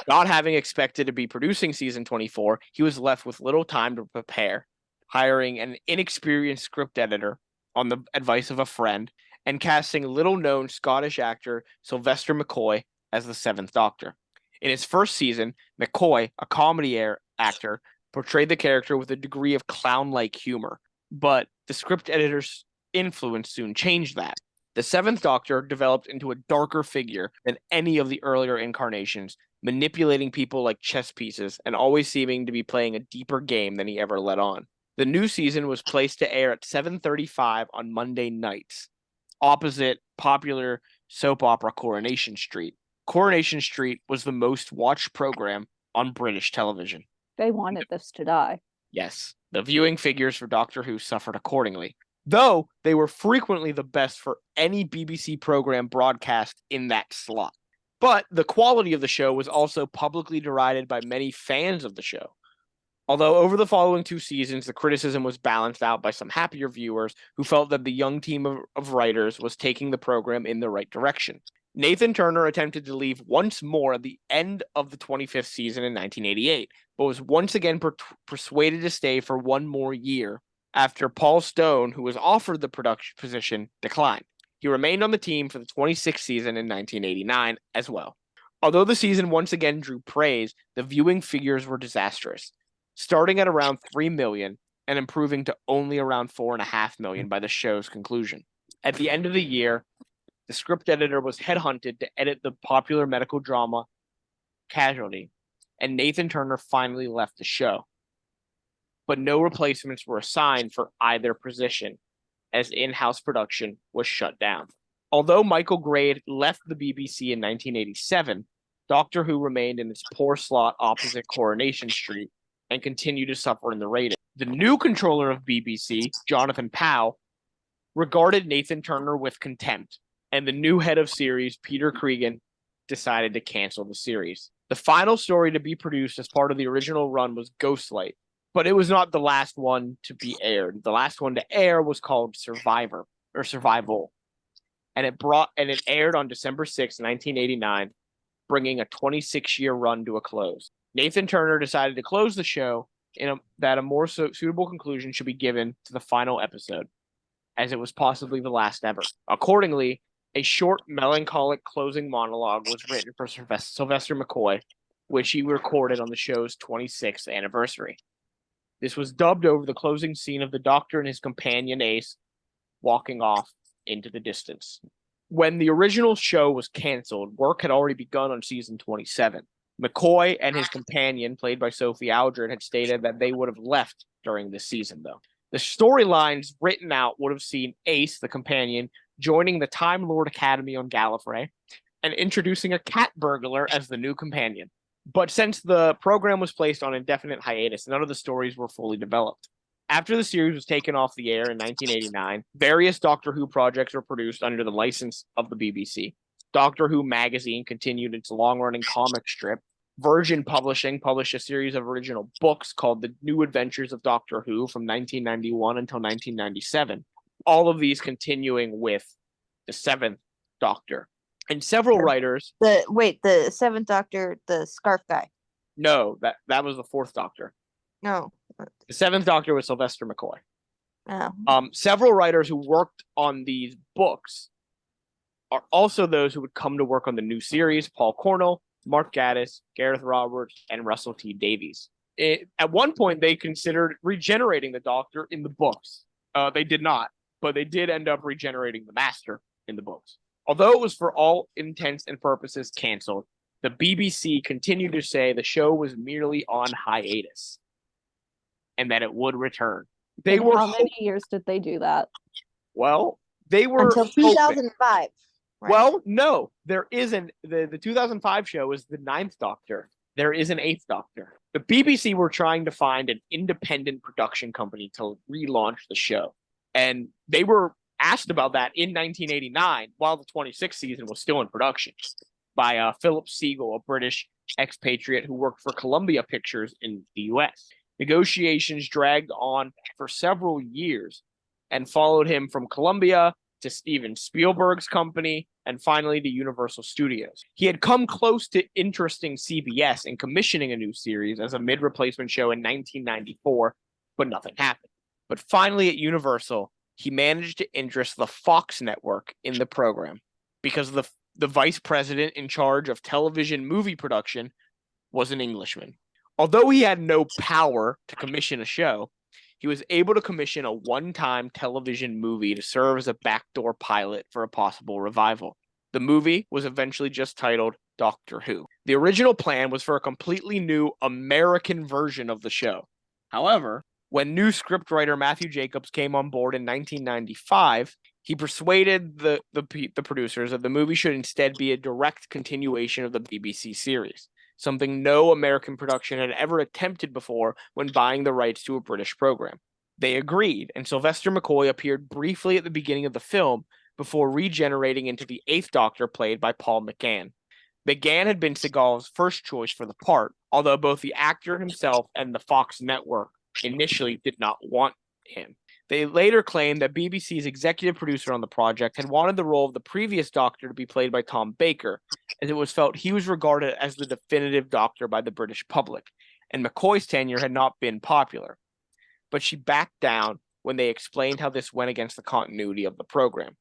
Not having expected to be producing season 24, he was left with little time to prepare, hiring an inexperienced script editor on the advice of a friend, and casting little-known Scottish actor Sylvester McCoy as the 7th Doctor. In his first season, McCoy, a comedy actor, portrayed the character with a degree of clown-like humor, but the script editor's influence soon changed that. The 7th Doctor developed into a darker figure than any of the earlier incarnations, manipulating people like chess pieces and always seeming to be playing a deeper game than he ever let on. The new season was placed to air at 7:35 on Monday nights, opposite popular soap opera Coronation Street. Coronation Street was the most watched program on British television. They wanted this to die. Yes. The viewing figures for Doctor Who suffered accordingly, though they were frequently the best for any BBC program broadcast in that slot. But the quality of the show was also publicly derided by many fans of the show. Although over the following 2 seasons, the criticism was balanced out by some happier viewers who felt that the young team of writers was taking the program in the right direction. Nathan Turner attempted to leave once more at the end of the 25th season in 1988, but was once again persuaded to stay for one more year after Paul Stone, who was offered the production position, declined. He remained on the team for the 26th season in 1989 as well. Although the season once again drew praise, the viewing figures were disastrous, starting at around 3 million and improving to only around 4.5 million by the show's conclusion. At the end of the year, the script editor was headhunted to edit the popular medical drama Casualty, and Nathan Turner finally left the show. But no replacements were assigned for either position, as in-house production was shut down. Although Michael Grade left the BBC in 1987, Doctor Who remained in its poor slot opposite Coronation Street and continued to suffer in the ratings. The new controller of BBC, Jonathan Powell, regarded Nathan Turner with contempt, and the new head of series, Peter Cregan, decided to cancel the series. The final story to be produced as part of the original run was Ghostlight, but it was not the last one to be aired. The last one to air was called Survival, and it aired on December 6, 1989, bringing a 26-year run to a close. Nathan Turner decided to close the show that a more suitable conclusion should be given to the final episode, as it was possibly the last ever. Accordingly, a short, melancholic closing monologue was written for Sylvester McCoy, which he recorded on the show's 26th anniversary. This was dubbed over the closing scene of the Doctor and his companion Ace walking off into the distance. When the original show was canceled, work had already begun on season 27. McCoy and his companion, played by Sophie Aldred, had stated that they would have left during this season, though. The storylines written out would have seen Ace, the companion, joining the Time Lord Academy on Gallifrey and introducing a cat burglar as the new companion. But since the program was placed on indefinite hiatus, none of the stories were fully developed. After the series was taken off the air in 1989, various Doctor Who projects were produced under the license of the BBC. Doctor Who magazine continued its long-running comic strip. Virgin Publishing published a series of original books called The New Adventures of Doctor Who from 1991 until 1997. All of these continuing with the 7th Doctor. And several writers... The 7th Doctor, the scarf guy. No, that was the 4th Doctor. No. The 7th Doctor was Sylvester McCoy. Oh. Several writers who worked on these books are also those who would come to work on the new series: Paul Cornell, Mark Gatiss, Gareth Roberts, and Russell T Davies. At one point, they considered regenerating the Doctor in the books. They did not, but they did end up regenerating the Master in the books. Although it was for all intents and purposes canceled, the BBC continued to say the show was merely on hiatus and that it would return. How many years did they do that? Well, they were until 2005. Right? Well, no, there isn't. The 2005 show is the 9th Doctor. There is an 8th Doctor. The BBC were trying to find an independent production company to relaunch the show, and they were asked about that in 1989 while the 26th season was still in production by Philip Siegel, a British expatriate who worked for Columbia Pictures in the US. Negotiations dragged on for several years and followed him from Columbia to Steven Spielberg's company and finally to Universal Studios. He had come close to interesting CBS in commissioning a new series as a mid-replacement show in 1994, but nothing happened. But finally at Universal, he managed to interest the Fox network in the program because the vice president in charge of television movie production was an Englishman. Although he had no power to commission a show, he was able to commission a one-time television movie to serve as a backdoor pilot for a possible revival. The movie was eventually just titled Doctor Who. The original plan was for a completely new American version of the show. However, when new scriptwriter Matthew Jacobs came on board in 1995, he persuaded the producers that the movie should instead be a direct continuation of the BBC series. something no American production had ever attempted before when buying the rights to a British program. They agreed, and Sylvester McCoy appeared briefly at the beginning of the film before regenerating into the Eighth Doctor played by Paul McGann. McGann had been Seagal's first choice for the part, although both the actor himself and the Fox network initially did not want him. They later claimed that BBC's executive producer on the project had wanted the role of the previous Doctor to be played by Tom Baker, as it was felt he was regarded as the definitive Doctor by the British public, and McCoy's tenure had not been popular. But she backed down when they explained how this went against the continuity of the program.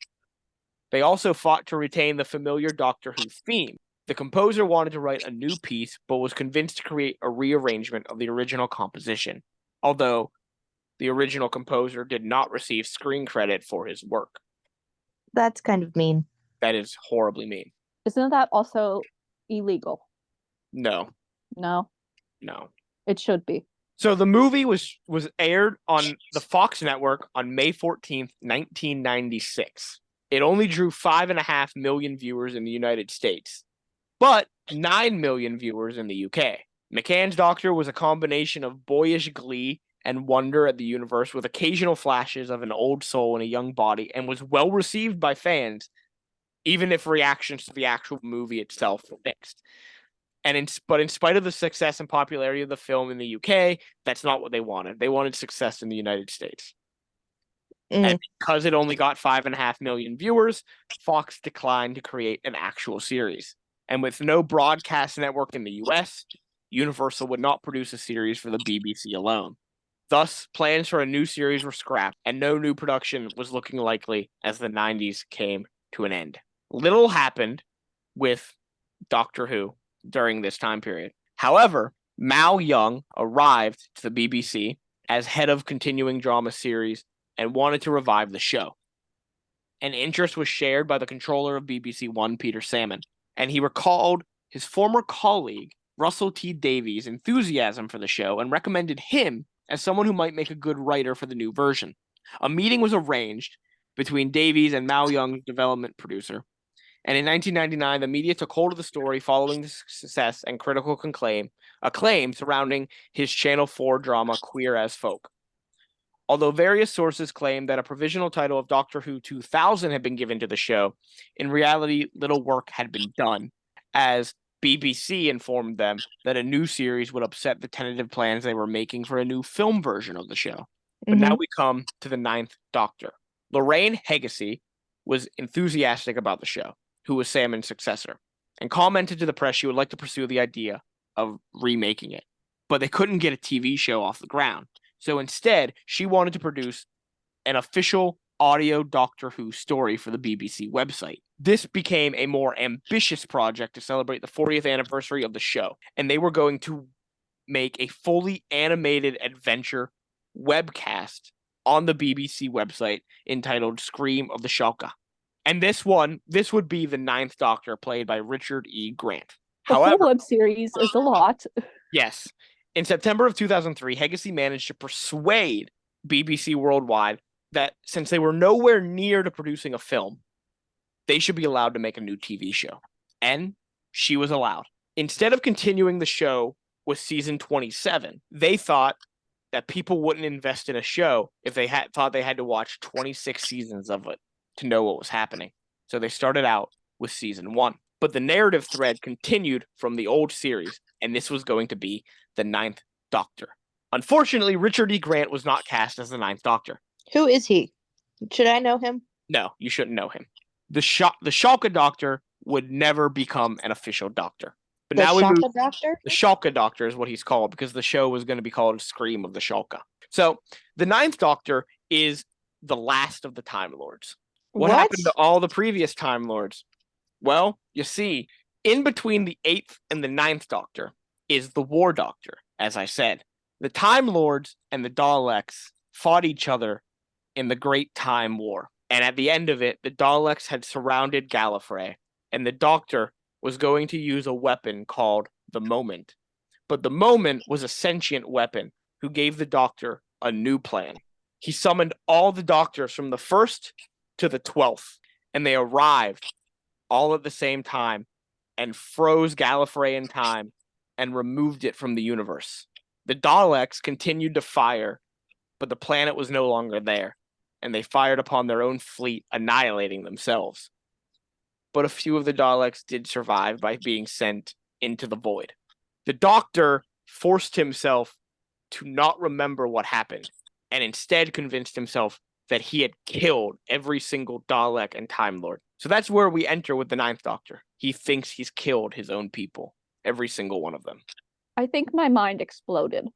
They also fought to retain the familiar Doctor Who theme. The composer wanted to write a new piece, but was convinced to create a rearrangement of the original composition, although the original composer did not receive screen credit for his work. That's kind of mean. That is horribly mean. Isn't that also illegal? No, No, it should be. So the movie was aired on the Fox network on May 14th, 1996. It only drew 5.5 million viewers in the United States, but 9 million viewers in the UK. McCann's Doctor was a combination of boyish glee and wonder at the universe with occasional flashes of an old soul in a young body, and was well received by fans, even if reactions to the actual movie itself were mixed. But in spite of the success and popularity of the film in the UK, that's not what they wanted. They wanted success in the United States. And because it only got 5.5 million viewers, Fox declined to create an actual series. And with no broadcast network in the US, Universal would not produce a series for the BBC alone. Thus, plans for a new series were scrapped, and no new production was looking likely as the 90s came to an end. Little happened with Doctor Who during this time period. However, Mal Young arrived to the BBC as head of continuing drama series and wanted to revive the show. An interest was shared by the controller of BBC One, Peter Salmon, and he recalled his former colleague, Russell T. Davies' enthusiasm for the show and recommended him as someone who might make a good writer for the new version. A meeting was arranged between Davies and Mal Young's development producer, and in 1999, the media took hold of the story following the success and critical acclaim surrounding his Channel 4 drama Queer as Folk. Although various sources claim that a provisional title of Doctor Who 2000 had been given to the show, in reality, little work had been done, as BBC informed them that a new series would upset the tentative plans they were making for a new film version of the show. But now we come to the 9th Doctor. Lorraine Heggessy was enthusiastic about the show, who was Salmon's successor, and commented to the press she would like to pursue the idea of remaking it. But they couldn't get a TV show off the ground. So instead, she wanted to produce an official audio Doctor Who story for the BBC website. This became a more ambitious project to celebrate the 40th anniversary of the show, and they were going to make a fully animated adventure webcast on the BBC website entitled Scream of the Shalka. And this would be the 9th Doctor, played by Richard E. Grant. The whole web series is a lot. Yes. In September of 2003, Heggessy managed to persuade BBC Worldwide that since they were nowhere near to producing a film, they should be allowed to make a new TV show. And she was allowed. Instead of continuing the show with season 27, they thought that people wouldn't invest in a show if they thought they had to watch 26 seasons of it to know what was happening. So they started out with season 1. But the narrative thread continued from the old series, and this was going to be the 9th Doctor. Unfortunately, Richard E. Grant was not cast as the 9th Doctor. Who is he? Should I know him? No, you shouldn't know him. The Shalka Doctor would never become an official Doctor. But now Doctor? The Shalka Doctor is what he's called, because the show was going to be called Scream of the Shalka. So the 9th Doctor is the last of the Time Lords. What happened to all the previous Time Lords? Well, you see, in between the 8th and the 9th Doctor is the War Doctor, as I said. The Time Lords and the Daleks fought each other in the Great Time War. And at the end of it, the Daleks had surrounded Gallifrey, and the Doctor was going to use a weapon called the Moment. But the Moment was a sentient weapon who gave the Doctor a new plan. He summoned all the Doctors from the 1st to the 12th, and they arrived all at the same time and froze Gallifrey in time and removed it from the universe. The Daleks continued to fire, but the planet was no longer there, and they fired upon their own fleet, annihilating themselves. But a few of the Daleks did survive by being sent into the void. The Doctor forced himself to not remember what happened, and instead convinced himself that he had killed every single Dalek and Time Lord. So that's where we enter with the Ninth Doctor. He thinks he's killed his own people, every single one of them. I think my mind exploded.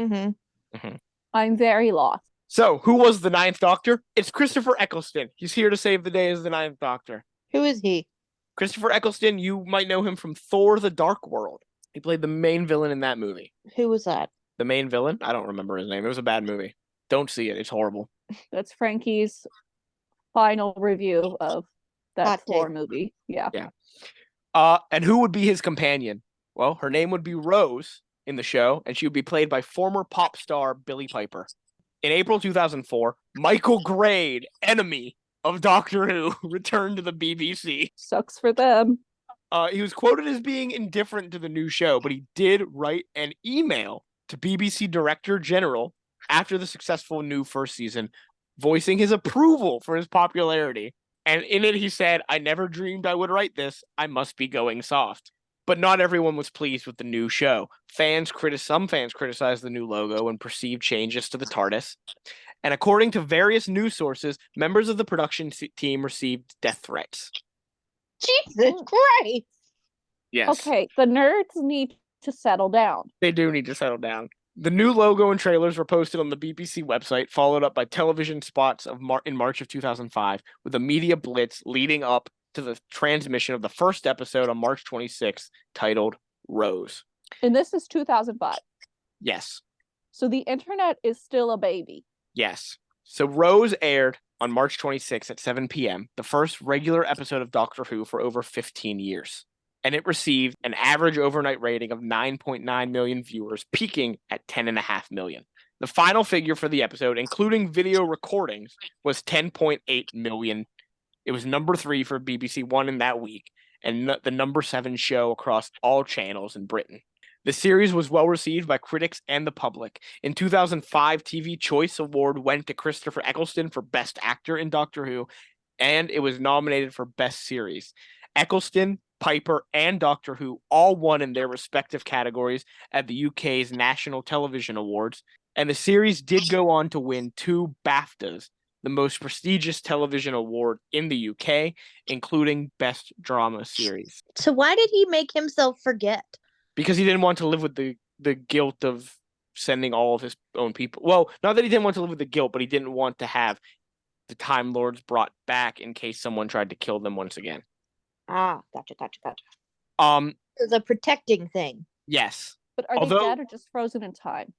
Mm-hmm. I'm very lost. So, who was the Ninth Doctor? It's Christopher Eccleston. He's here to save the day as the Ninth Doctor. Who is he? Christopher Eccleston, you might know him from Thor: The Dark World. He played the main villain in that movie. Who was that? The main villain? I don't remember his name. It was a bad movie. Don't see it. It's horrible. That's Frankie's final review of that Hot Thor take. movie. Yeah. And who would be his companion? Well, her name would be Rose in the show, and she would be played by former pop star Billie Piper. In April 2004, Michael Grade, enemy of Doctor Who, returned to the BBC. Sucks for them. He was quoted as being indifferent to the new show, but he did write an email to BBC Director General after the successful new first season, voicing his approval for his popularity. And in it, he said, "I never dreamed I would write this. I must be going soft." But not everyone was pleased with the new show. Some fans criticized the new logo and perceived changes to the TARDIS. And according to various news sources, members of the production team received death threats. Jesus Christ! Yes. Okay, the nerds need to settle down. They do need to settle down. The new logo and trailers were posted on the BBC website, followed up by television spots in March of 2005, with a media blitz leading up to the transmission of the first episode on March 26th, titled Rose. And this is 2005. Yes. So the internet is still a baby. Yes. So Rose aired on March 26th at 7 p.m., the first regular episode of Doctor Who for over 15 years. And it received an average overnight rating of 9.9 million viewers, peaking at 10.5 million. The final figure for the episode, including video recordings, was 10.8 million. It was number 3 for BBC One in that week, and the number 7 show across all channels in Britain. The series was well received by critics and the public. In 2005, TV Choice Award went to Christopher Eccleston for Best Actor in Doctor Who, and it was nominated for Best Series. Eccleston, Piper, and Doctor Who all won in their respective categories at the UK's National Television Awards, and the series did go on to win 2 BAFTAs, the most prestigious television award in the UK, including Best Drama Series. So why did he make himself forget? Because he didn't want to live with the guilt of sending all of his own people. Well, not that he didn't want to live with the guilt, but he didn't want to have the Time Lords brought back in case someone tried to kill them once again. Ah, gotcha. It's a protecting thing. Yes. But are they dead or just frozen in time?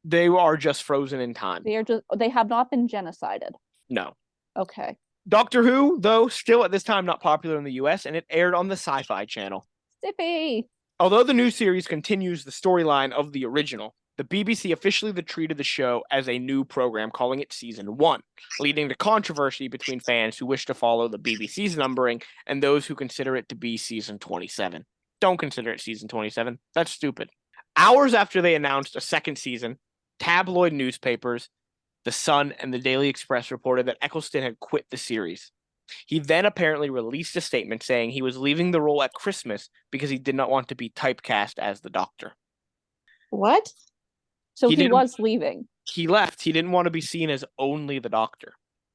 They are just frozen in time. They have not been genocided. No. Okay. Doctor Who, though, still at this time not popular in the US, and it aired on the Sci-Fi Channel. Sippy! Although the new series continues the storyline of the original, the BBC officially treated the show as a new program, calling it Season 1, leading to controversy between fans who wish to follow the BBC's numbering and those who consider it to be Season 27. Don't consider it Season 27. That's stupid. Hours after they announced a second season, tabloid newspapers, The Sun and the Daily Express reported that Eccleston had quit the series. He then apparently released a statement saying he was leaving the role at Christmas because he did not want to be typecast as the Doctor. What? So he was leaving. He left. He didn't want to be seen as only the Doctor.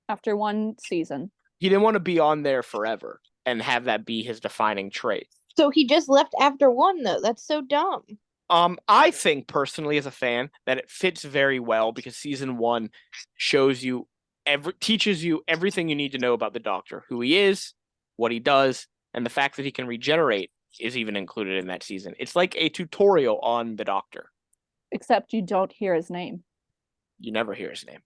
After one season. He didn't want to be on there forever and have that be his defining trait. So he just left after one, though. That's so dumb. I think personally as a fan that it fits very well because Season 1 teaches you everything you need to know about the Doctor, who he is, what he does, and the fact that he can regenerate is even included in that season. It's like a tutorial on the Doctor. Except you don't hear his name. You never hear his name.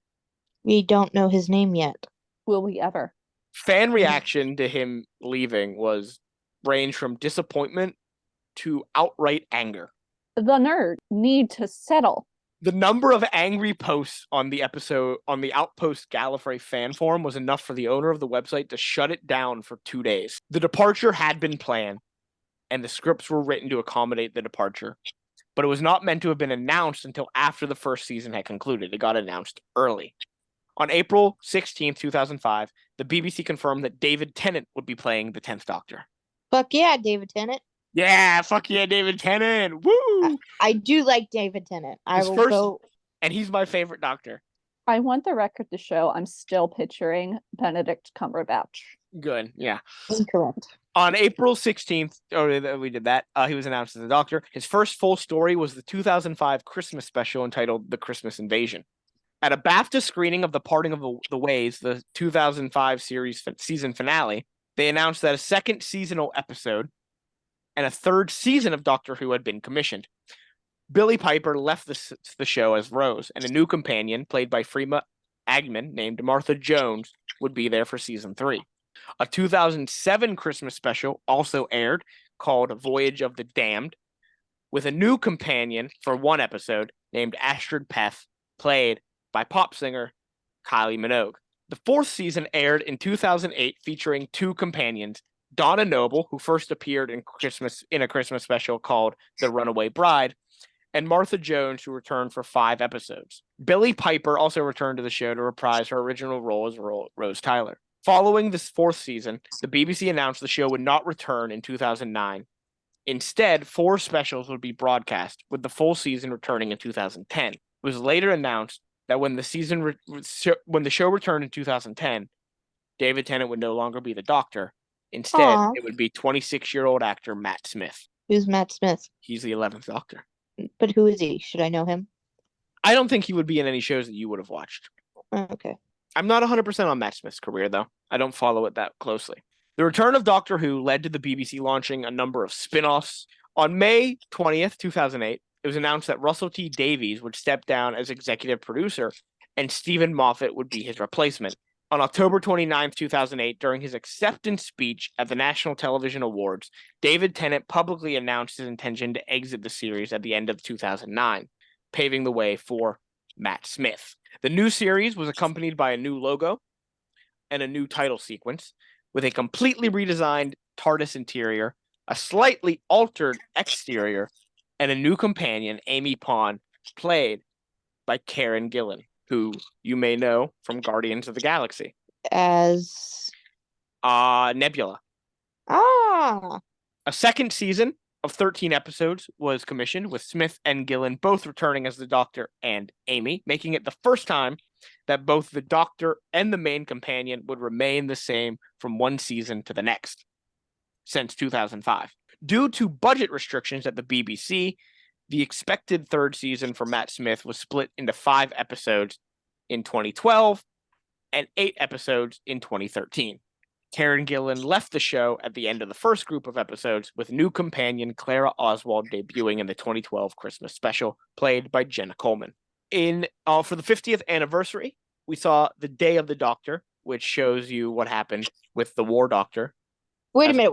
We don't know his name yet. Will we ever? Fan reaction to him leaving ranged from disappointment to outright anger. The nerd need to settle. The number of angry posts on the Outpost Gallifrey fan forum was enough for the owner of the website to shut it down for 2 days. The departure had been planned, and the scripts were written to accommodate the departure. But it was not meant to have been announced until after the first season had concluded. It got announced early. On April 16th, 2005, the BBC confirmed that David Tennant would be playing the 10th Doctor. Fuck yeah, David Tennant. Yeah, fuck yeah, David Tennant. Woo! I do like David Tennant. I His will first- go. And he's my favorite Doctor. I want the record to show I'm still picturing Benedict Cumberbatch. Good, yeah. Incorrect. On April 16th, we did that. He was announced as the Doctor. His first full story was the 2005 Christmas special entitled The Christmas Invasion. At a BAFTA screening of The Parting of the Ways, the 2005 series season finale, they announced that a second seasonal episode and a third season of Doctor Who had been commissioned. Billie Piper left the show as Rose, and a new companion, played by Freema Agneman, named Martha Jones, would be there for season 3. A 2007 Christmas special also aired, called Voyage of the Damned, with a new companion for one episode named Astrid Peth, played by pop singer Kylie Minogue. The fourth season aired in 2008, featuring two companions, Donna Noble, who first appeared in a Christmas special called The Runaway Bride, and Martha Jones, who returned for 5 episodes. Billie Piper also returned to the show to reprise her original role as Rose Tyler. Following this fourth season, the BBC announced the show would not return in 2009. Instead, 4 specials would be broadcast, with the full season returning in 2010. It was later announced that when the show returned in 2010, David Tennant would no longer be the Doctor. Instead, it would be 26-year-old actor Matt Smith. Who's Matt Smith? He's the 11th Doctor. But who is he? Should I know him? I don't think he would be in any shows that you would have watched. Okay. I'm not 100% on Matt Smith's career, though. I don't follow it that closely. The return of Doctor Who led to the BBC launching a number of spin-offs. On May 20th, 2008, it was announced that Russell T Davies would step down as executive producer, and Stephen Moffat would be his replacement. On October 29th, 2008, during his acceptance speech at the National Television Awards, David Tennant publicly announced his intention to exit the series at the end of 2009, paving the way for Matt Smith. The new series was accompanied by a new logo and a new title sequence, with a completely redesigned TARDIS interior, a slightly altered exterior, and a new companion, Amy Pond, played by Karen Gillan, who you may know from Guardians of the Galaxy. As Nebula. Ah. A second season of 13 episodes was commissioned, with Smith and Gillan both returning as the Doctor and Amy, making it the first time that both the Doctor and the main companion would remain the same from one season to the next since 2005. Due to budget restrictions at the BBC, the expected third season for Matt Smith was split into 5 episodes in 2012 and 8 episodes in 2013. Karen Gillan left the show at the end of the first group of episodes, with new companion Clara Oswald debuting in the 2012 Christmas special, played by Jenna Coleman. For the 50th anniversary, we saw The Day of the Doctor, which shows you what happened with the War Doctor. Wait a minute.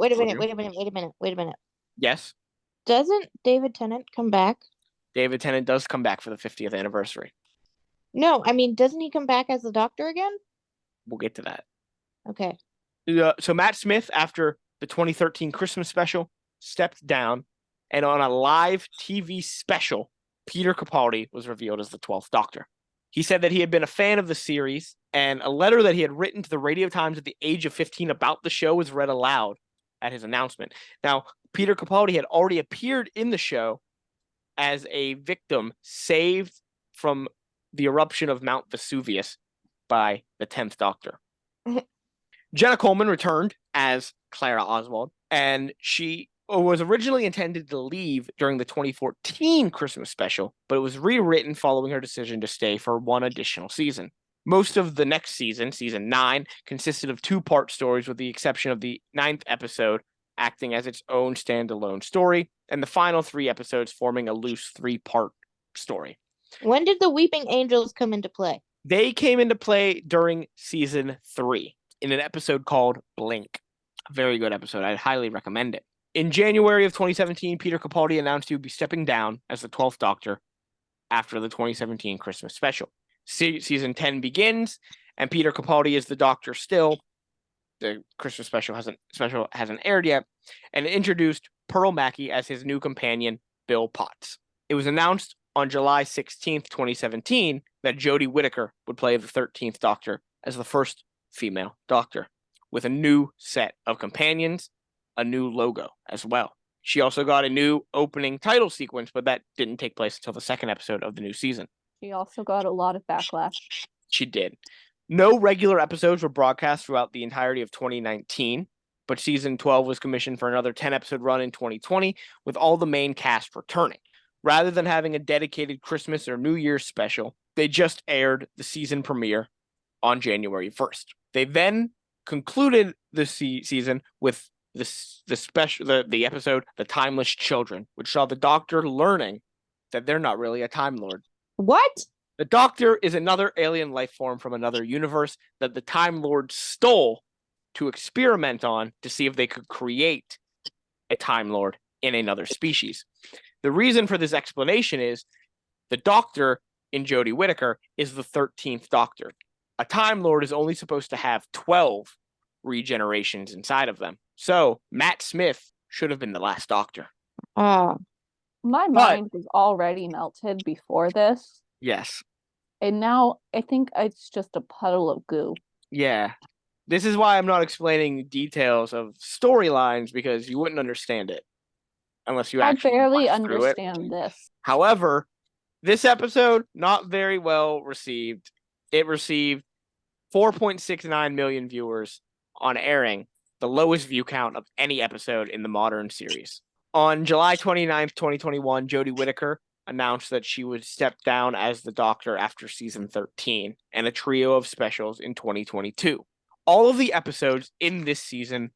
Yes, Doesn't David Tennant come back? David Tennant does come back for the 50th anniversary. No, I mean, doesn't he come back as the Doctor again? We'll get to that. Okay. So Matt Smith, after the 2013 Christmas special, stepped down, and on a live TV special, Peter Capaldi was revealed as the 12th Doctor. He said that he had been a fan of the series, and a letter that he had written to the Radio Times at the age of 15 about the show was read aloud at his announcement. Now, Peter Capaldi had already appeared in the show as a victim saved from the eruption of Mount Vesuvius by the 10th Doctor. Jenna Coleman returned as Clara Oswald, and she was originally intended to leave during the 2014 Christmas special, but it was rewritten following her decision to stay for one additional season. Most of the next season, season 9, consisted of 2-part stories, with the exception of the 9th episode acting as its own standalone story, and the final 3 episodes forming a loose 3-part story. When did the Weeping Angels come into play? They came into play during season 3 in an episode called Blink. A very good episode. I'd highly recommend it. In January of 2017, Peter Capaldi announced he would be stepping down as the 12th Doctor after the 2017 Christmas special. Season 10 begins, and Peter Capaldi is the Doctor still. The Christmas special hasn't aired yet, and introduced Pearl Mackie as his new companion, Bill Potts. It was announced on July 16th, 2017, that Jodie Whittaker would play the 13th Doctor as the first female Doctor, with a new set of companions, a new logo as well. She also got a new opening title sequence, but that didn't take place until the second episode of the new season. She also got a lot of backlash. She did. No regular episodes were broadcast throughout the entirety of 2019, but season 12 was commissioned for another 10-episode run in 2020, with all the main cast returning. Rather than having a dedicated Christmas or New Year's special, they just aired the season premiere on January 1st. They then concluded the season with the episode The Timeless Children, which saw the Doctor learning that they're not really a Time Lord. What? The Doctor is another alien life form from another universe that the Time Lords stole to experiment on to see if they could create a Time Lord in another species. The reason for this explanation is the Doctor in Jodie Whittaker is the 13th Doctor. A Time Lord is only supposed to have 12 regenerations inside of them. So Matt Smith should have been the last Doctor. Oh. My mind was already melted before this, Yes. and now I think it's just a puddle of goo. Yeah. This is why I'm not explaining details of storylines, because you wouldn't understand it unless you I actually barely watched through it. understand this. However, this episode, not very well received. It received 4.69 million viewers on airing, the lowest view count of any episode in the modern series. On July 29th, 2021, Jodie Whittaker announced that she would step down as the Doctor after season 13 and a trio of specials in 2022. All of the episodes in this season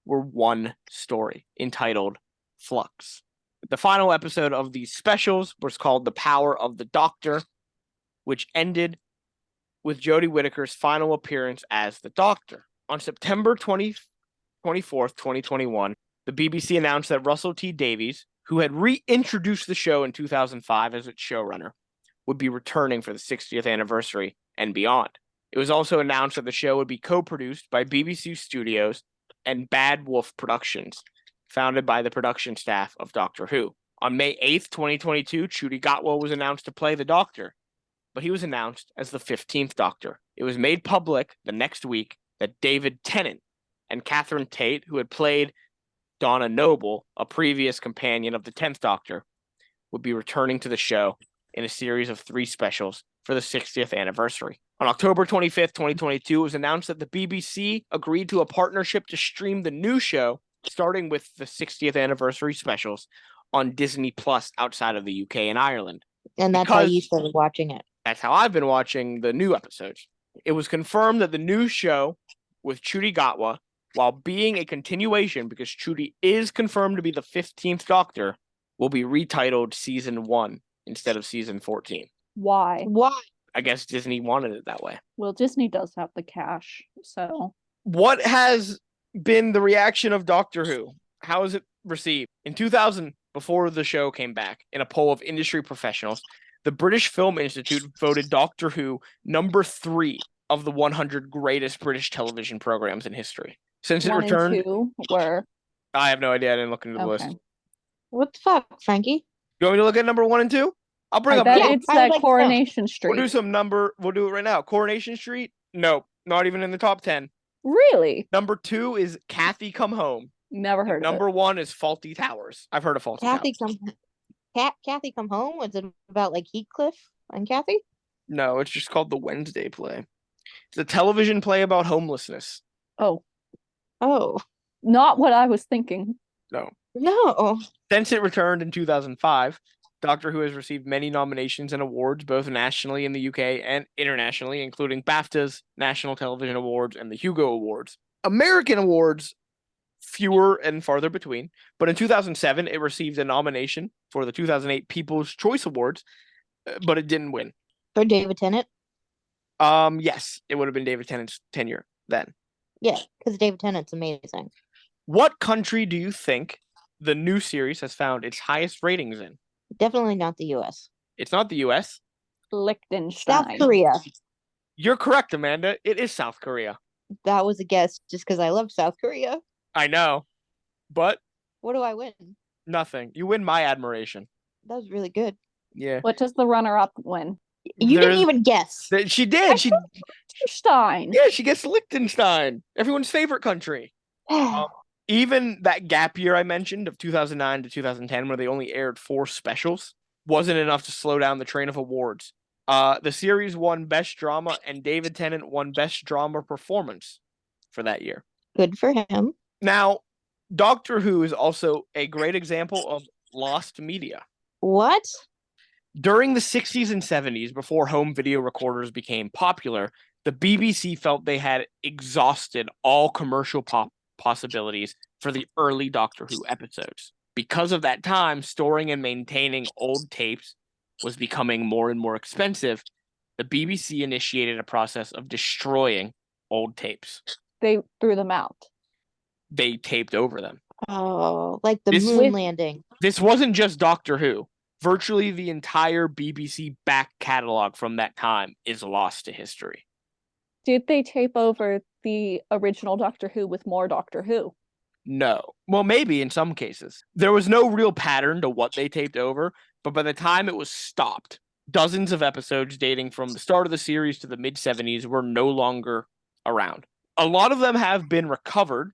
were one story entitled Flux. The final episode of these specials was called The Power of the Doctor, which ended with Jodie Whittaker's final appearance as the Doctor. On September 24th, 2021, the BBC announced that Russell T Davies, who had reintroduced the show in 2005 as its showrunner, would be returning for the 60th anniversary and beyond. It was also announced that the show would be co-produced by BBC Studios and Bad Wolf Productions, founded by the production staff of Doctor Who. On May 8th, 2022, Ncuti Gatwa was announced to play the Doctor, but he was announced as the 15th Doctor. It was made public the next week that David Tennant and Catherine Tate, who had played Donna Noble, a previous companion of the 10th Doctor, would be returning to the show in a series of 3 specials for the 60th anniversary. On October 25th, 2022, it was announced that the BBC agreed to a partnership to stream the new show, starting with the 60th anniversary specials, on Disney Plus outside of the UK and Ireland. And that's how you started watching it. That's how I've been watching the new episodes. It was confirmed that the new show with Ncuti Gatwa, while being a continuation, because Ncuti is confirmed to be the 15th Doctor, will be retitled Season 1 instead of Season 14. Why? Why? I guess Disney wanted it that way. Well, Disney does have the cash, so. What has been the reaction of Doctor Who? How is it received? In 2000, before the show came back, in a poll of industry professionals, the British Film Institute voted Doctor Who number 3 of the 100 greatest British television programs in history. Since it 1 returned, and 2 were. I have no idea. I didn't look into the list. What the fuck, Frankie? You want me to look at number 1 and 2? I'll bring I up. bet Yeah, it's I would that like to know. Coronation Street. We'll do some number. We'll do it right now. Coronation Street? Nope, not even in the top 10. Really? Number 2 is Kathy Come Home. Never heard of Number 1 is Faulty Towers. I've heard of Faulty Kathy Towers. Kathy come home? Was it about like Heathcliff and Kathy? No, it's just called the Wednesday play. It's a television play about homelessness. it. Oh, Oh. not what I was thinking. No. No. Since it returned in 2005, Doctor Who has received many nominations and awards, both nationally in the UK and internationally, including BAFTAs, National Television Awards, and the Hugo Awards. American awards, fewer and farther between, but in 2007, it received a nomination for the 2008 People's Choice Awards, but it didn't win. For David Tennant? Yes, it would have been David Tennant's tenure then. Yeah, because David Tennant's amazing. What country do you think the new series has found its highest ratings in? Definitely not the US. It's not the US. Liechtenstein. South Korea. You're correct, Amanda. It is South Korea. That was a guess just because I love South Korea. I know, but What do I win? Nothing. You win my admiration. That was really good. Yeah. What does the runner-up win? You didn't even guess. She did. She Stein. Yeah, she gets Liechtenstein, everyone's favorite country. Even that gap year I mentioned of 2009 to 2010, where they only aired 4 specials, wasn't enough to slow down the train of awards. The series won Best Drama, and David Tennant won Best Drama Performance for that year. Good for him. Now, Doctor Who is also a great example of lost media. What? During the 60s and 70s, before home video recorders became popular, the BBC felt they had exhausted all commercial possibilities for the early Doctor Who episodes. Because of that time, storing and maintaining old tapes was becoming more and more expensive. The BBC initiated a process of destroying old tapes. They threw them out. They taped over them. Oh, like the This- moon landing. This wasn't just Doctor Who. Virtually the entire BBC back catalog from that time is lost to history. Did they tape over the original Doctor Who with more Doctor Who? No. Well, maybe in some cases. There was no real pattern to what they taped over, but by the time it was stopped, dozens of episodes dating from the start of the series to the mid-70s were no longer around. A lot of them have been recovered,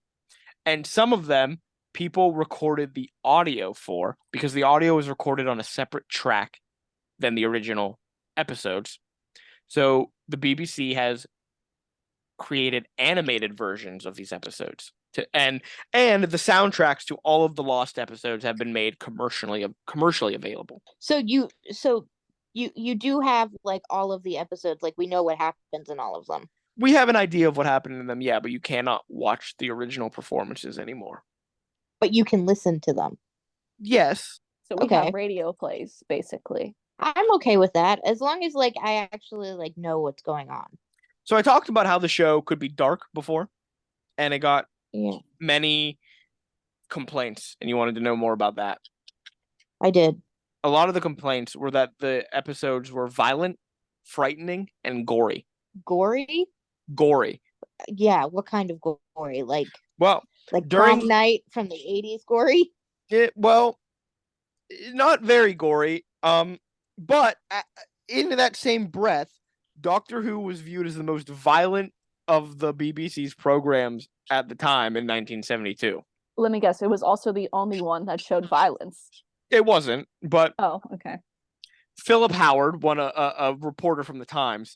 and some of them people recorded the audio for, because the audio was recorded on a separate track than the original episodes. So the BBC has created animated versions of these episodes and the soundtracks to all of the lost episodes have been made commercially available. So you do have like all of the episodes, like we know what happens in all of them. We have an idea of what happened in them, yeah, but you cannot watch the original performances anymore. But you can listen to them. Yes. So we Okay. have radio plays, basically. I'm okay with that, as long as like I actually like know what's going on. So I talked about how the show could be dark before, and it got Yeah, many complaints, and you wanted to know more about that. I did. A lot of the complaints were that the episodes were violent, frightening, and gory. Gory? Gory. Yeah, what kind of gory? Like Well, like during- Prom Night from the 80s gory? Not very gory. But in that same breath, Doctor Who was viewed as the most violent of the BBC's programs at the time in 1972. Let me guess, it was also the only one that showed violence. It wasn't, but Oh, okay. Philip Howard, a reporter from the Times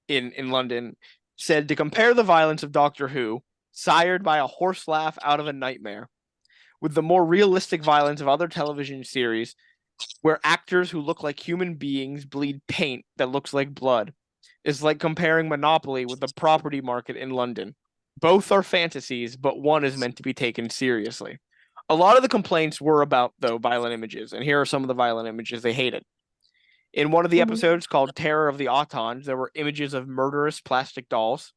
in London, said to compare the violence of Doctor Who, sired by a horse laugh out of a nightmare, with the more realistic violence of other television series where actors who look like human beings bleed paint that looks like blood, is like comparing Monopoly with the property market in London. Both are fantasies, but one is meant to be taken seriously. A lot of the complaints were about, though, violent images, and here are some of the violent images they hated. In one of the episodes called Terror of the Autons, there were images of murderous plastic dolls,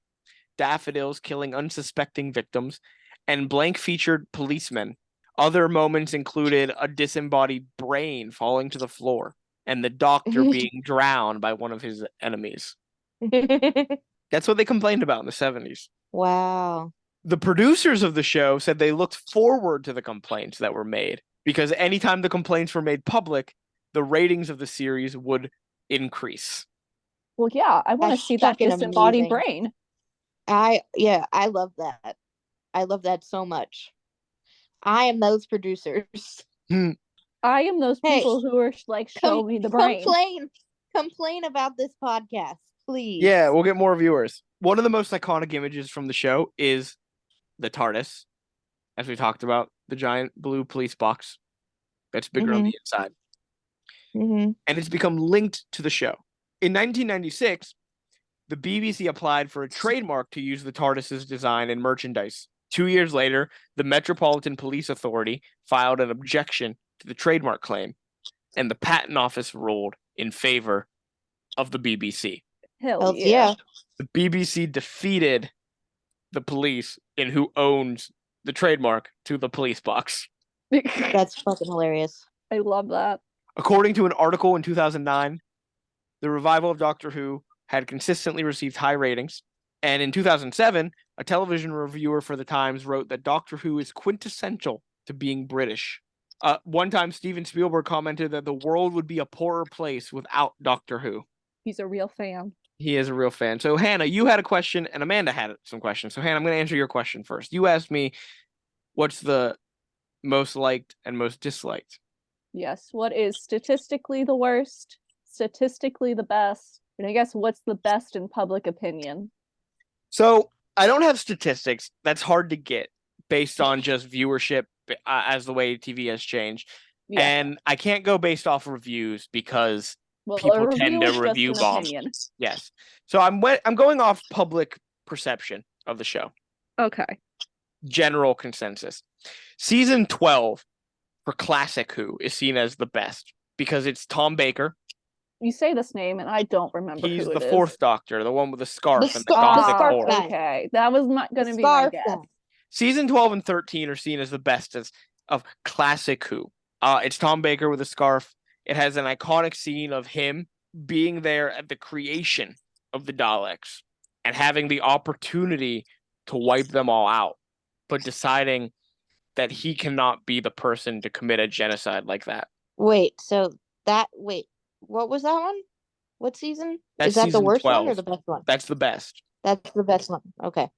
daffodils killing unsuspecting victims, and blank-featured policemen. Other moments included a disembodied brain falling to the floor, and the doctor being drowned by one of his enemies. That's what they complained about in the 70s. Wow. The producers of the show said they looked forward to the complaints that were made, because anytime the complaints were made public, the ratings of the series would increase. Well, yeah, I want to That's see that fucking disembodied amazing. brain. I love that. I love that so much. I am those producers. I am those Hey, people who are like, show me the brain. Complain about this podcast, please. Yeah, we'll get more viewers. One of the most iconic images from the show is the TARDIS, as we talked about, the giant blue police box that's bigger on the inside. Mm-hmm. And it's become linked to the show. In 1996, the BBC applied for a trademark to use the TARDIS's design in merchandise. 2 years later, the Metropolitan Police Authority filed an objection to the trademark claim, and the Patent Office ruled in favor of the BBC. Hell Yeah. The BBC defeated the police in who owns the trademark to the police box. That's fucking hilarious. I love that. According to an article in 2009, the revival of Doctor Who had consistently received high ratings, and in 2007, a television reviewer for the Times wrote that Doctor Who is quintessential to being British. One time, Steven Spielberg commented that the world would be a poorer place without Doctor Who. He's a real fan. He is a real fan. So, Hannah, you had a question, and Amanda had some questions. So, Hannah, I'm going to answer your question first. You asked me, what's the most liked and most disliked? Yes. What is statistically the worst, statistically the best, and I guess what's the best in public opinion? So, I don't have statistics. That's hard to get based on just viewership as the way TV has changed. Yeah. And I can't go based off reviews because Well, people a tend review to is just review an bomb. opinion. Yes. So I'm going off public perception of the show. Okay. General consensus. Season 12 for Classic Who is seen as the best because it's Tom Baker. You say this name and I don't remember He's who the it fourth is. Doctor, the one with the scarf and the scarf gothic guy. aura. Okay. That was not going to The be my scarf guess. guy. Season 12 and 13 are seen as the best of Classic Who. It's Tom Baker with a scarf. It has an iconic scene of him being there at the creation of the Daleks and having the opportunity to wipe them all out, but deciding that he cannot be the person to commit a genocide like that. Wait, what was that one? What season? That's Is that the season worst 12. one or the best one? That's the best. That's the best one. Okay.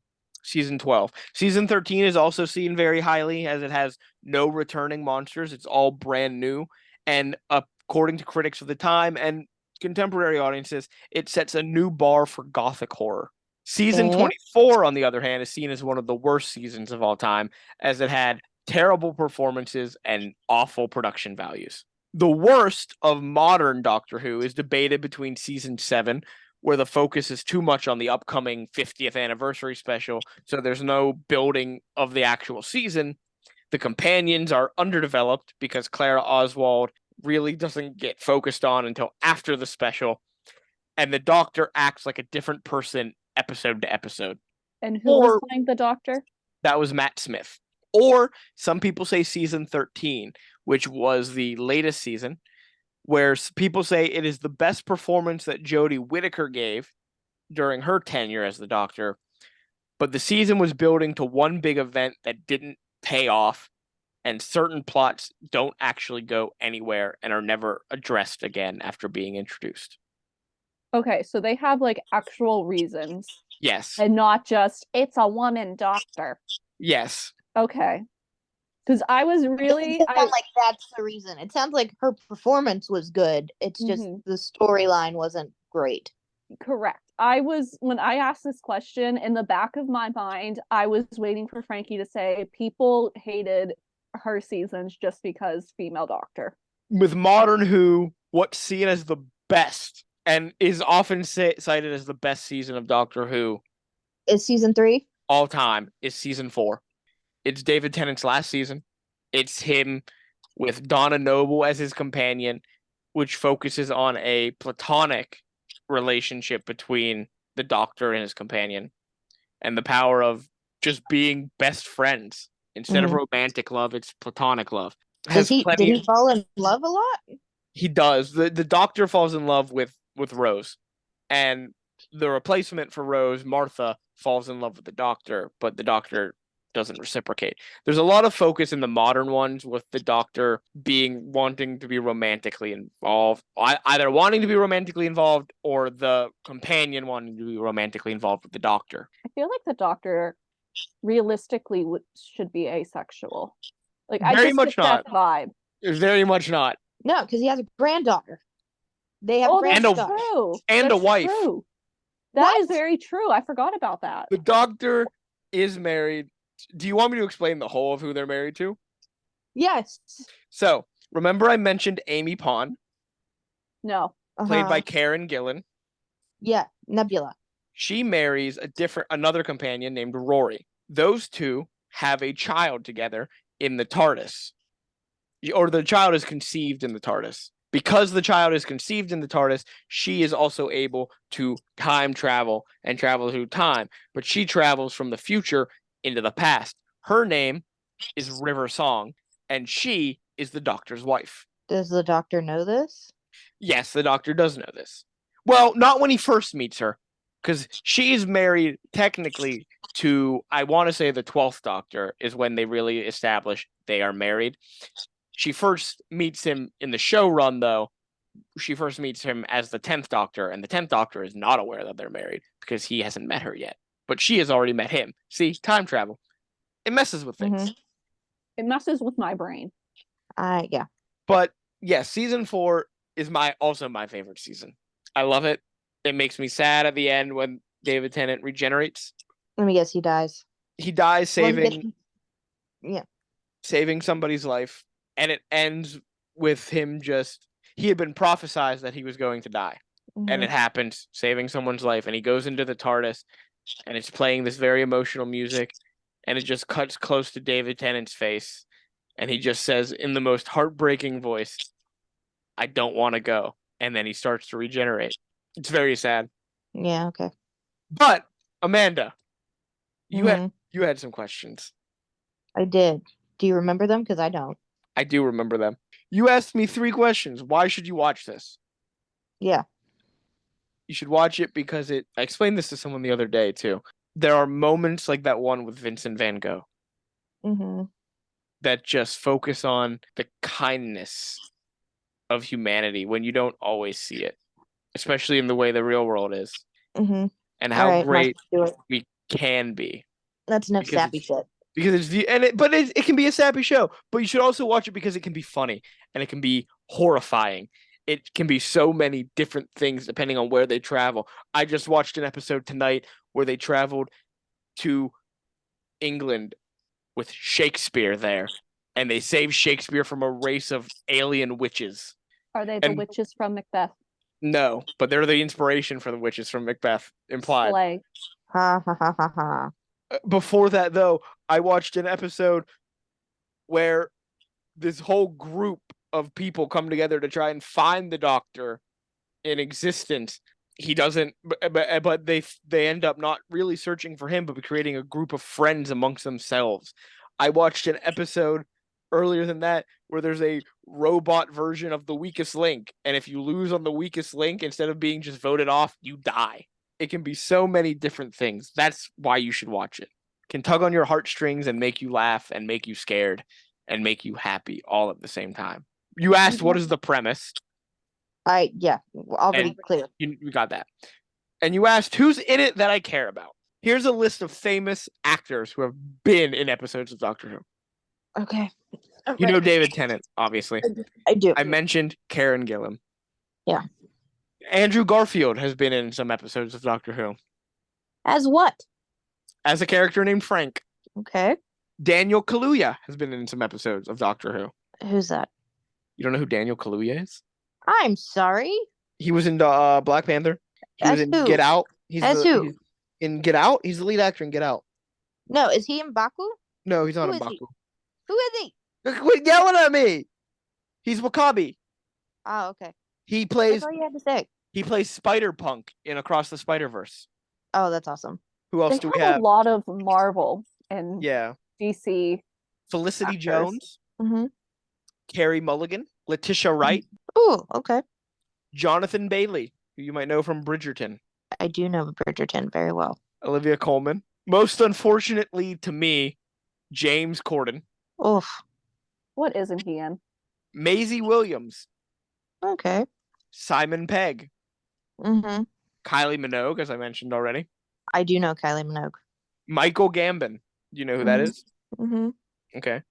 Season 12. Season 13 is also seen very highly as it has no returning monsters. It's all brand new. And according to critics of the time and contemporary audiences, it sets a new bar for gothic horror. Season Okay. 24, on the other hand, is seen as one of the worst seasons of all time, as it had terrible performances and awful production values. The worst of modern Doctor Who is debated between season 7, where the focus is too much on the upcoming 50th anniversary special, so there's no building of the actual season. The companions are underdeveloped because Clara Oswald really doesn't get focused on until after the special, and the Doctor acts like a different person episode to episode. And who was playing the Doctor? That was Matt Smith. Or some people say season 13, which was the latest season, where people say it is the best performance that Jodie Whittaker gave during her tenure as the Doctor. But the season was building to one big event that didn't pay off, and certain plots don't actually go anywhere and are never addressed again after being introduced. Okay, so they have like actual reasons. Yes. And not just, it's a woman doctor. Yes. Okay. Because I was really It doesn't sound like that's the reason. It sounds like her performance was good. It's just the storyline wasn't great. Correct. When I asked this question, in the back of my mind, I was waiting for Frankie to say people hated her seasons just because female Doctor. With modern Who, what's seen as the best and is often cited as the best season of Doctor Who is season 3 all time is season 4. It's David Tennant's last season. It's him with Donna Noble as his companion, which focuses on a platonic relationship between the Doctor and his companion and the power of just being best friends. Instead of romantic love, it's platonic love. Did he fall in love a lot? He does. The Doctor falls in love with Rose, and the replacement for Rose, Martha, falls in love with the Doctor, but the Doctor doesn't reciprocate. There's a lot of focus in the modern ones with the Doctor wanting to be romantically involved, either wanting to be romantically involved or the companion wanting to be romantically involved with the Doctor. I feel like the Doctor realistically should be asexual. Like Very I just much get not. that vibe. Very much not. No, because he has a granddaughter. They have that's granddaughter. true. And That's a wife. True. That is very true. I forgot about that. The Doctor is married. Do you want me to explain the whole of who they're married to? Yes. So, remember I mentioned Amy Pond, No. played by Karen Gillan. Yeah, Nebula. She marries another companion named Rory. Those two have a child together in the TARDIS. Or the child is conceived in the TARDIS. Because the child is conceived in the TARDIS, she is also able to time travel and travel through time. But she travels from the future into the past. Her name is River Song, and she is the Doctor's wife. Does the Doctor know this? Yes, the Doctor does know this. Well, not when he first meets her, because she's married technically to, I want to say the 12th Doctor is when they really establish they are married. She first meets him in the show run, though. She first meets him as the 10th Doctor, and the 10th Doctor is not aware that they're married because he hasn't met her yet. But she has already met him. See, time travel. It messes with things. It messes with my brain. Yeah. But yeah, season 4 is also my favorite season. I love it. It makes me sad at the end when David Tennant regenerates. Let me guess, he dies. He dies saving Yeah. saving somebody's life, and it ends with him he had been prophesized that he was going to die. And it happens, saving someone's life, and he goes into the TARDIS, and it's playing this very emotional music, and it just cuts close to David Tennant's face, and he just says in the most heartbreaking voice, "I don't want to go," and then he starts to regenerate. It's very sad. Yeah, okay. But Amanda, you had some questions. I did. Do you remember them? Because I don't. I do remember them. You asked me 3 questions. Why should you watch this? Yeah. You should watch it because I explained this to someone the other day too. There are moments like that one with Vincent van Gogh that just focus on the kindness of humanity when you don't always see it, especially in the way the real world is, and how great we can be. That's enough sappy shit. Because it can be a sappy show, but you should also watch it because it can be funny and it can be horrifying. It can be so many different things depending on where they travel. I just watched an episode tonight where they traveled to England with Shakespeare there, and they saved Shakespeare from a race of alien witches. Are they the witches from Macbeth? No, but they're the inspiration for the witches from Macbeth, implied. Slay. Ha ha ha ha ha. Before that, though, I watched an episode where this whole group of people come together to try and find the Doctor in existence. He doesn't, but they end up not really searching for him, but creating a group of friends amongst themselves. I watched an episode earlier than that where there's a robot version of the weakest link, and if you lose on the weakest link, instead of being just voted off, you die. It can be so many different things. That's why you should watch it. It can tug on your heartstrings and make you laugh and make you scared and make you happy all at the same time. You asked what is the premise. Already clear. You got that. And you asked who's in it that I care about. Here's a list of famous actors who have been in episodes of Doctor Who. Okay. You know David Tennant, obviously. I do. I mentioned Karen Gillan. Yeah. Andrew Garfield has been in some episodes of Doctor Who. As what? As a character named Frank. Okay. Daniel Kaluuya has been in some episodes of Doctor Who. Who's that? You don't know who Daniel Kaluuya is? I'm sorry. He was in Black Panther. He was in who? Get Out. Who? He's in Get Out. He's the lead actor in Get Out. No, is he in Baku? No, he's not Who in is Baku. he? Who is he? Quit yelling at me. He's Wakabi. Oh, okay. He plays That's all you had to say. He plays Spider-Punk in Across the Spider-Verse. Oh, that's awesome. Who else They do we have have? a lot of Marvel and DC. Felicity actors. Jones, Carey Mulligan, Letitia Wright, Oh, okay. Jonathan Bailey, who you might know from Bridgerton, I do know Bridgerton very well. Olivia Colman. Most unfortunately to me, James Corden, Oof. What isn't he in? Maisie Williams, Okay. Simon Pegg, Mm-hmm. Kylie Minogue, as I mentioned already, I do know Kylie Minogue. Michael Gambon. You know who that is? Mm-hmm. Okay.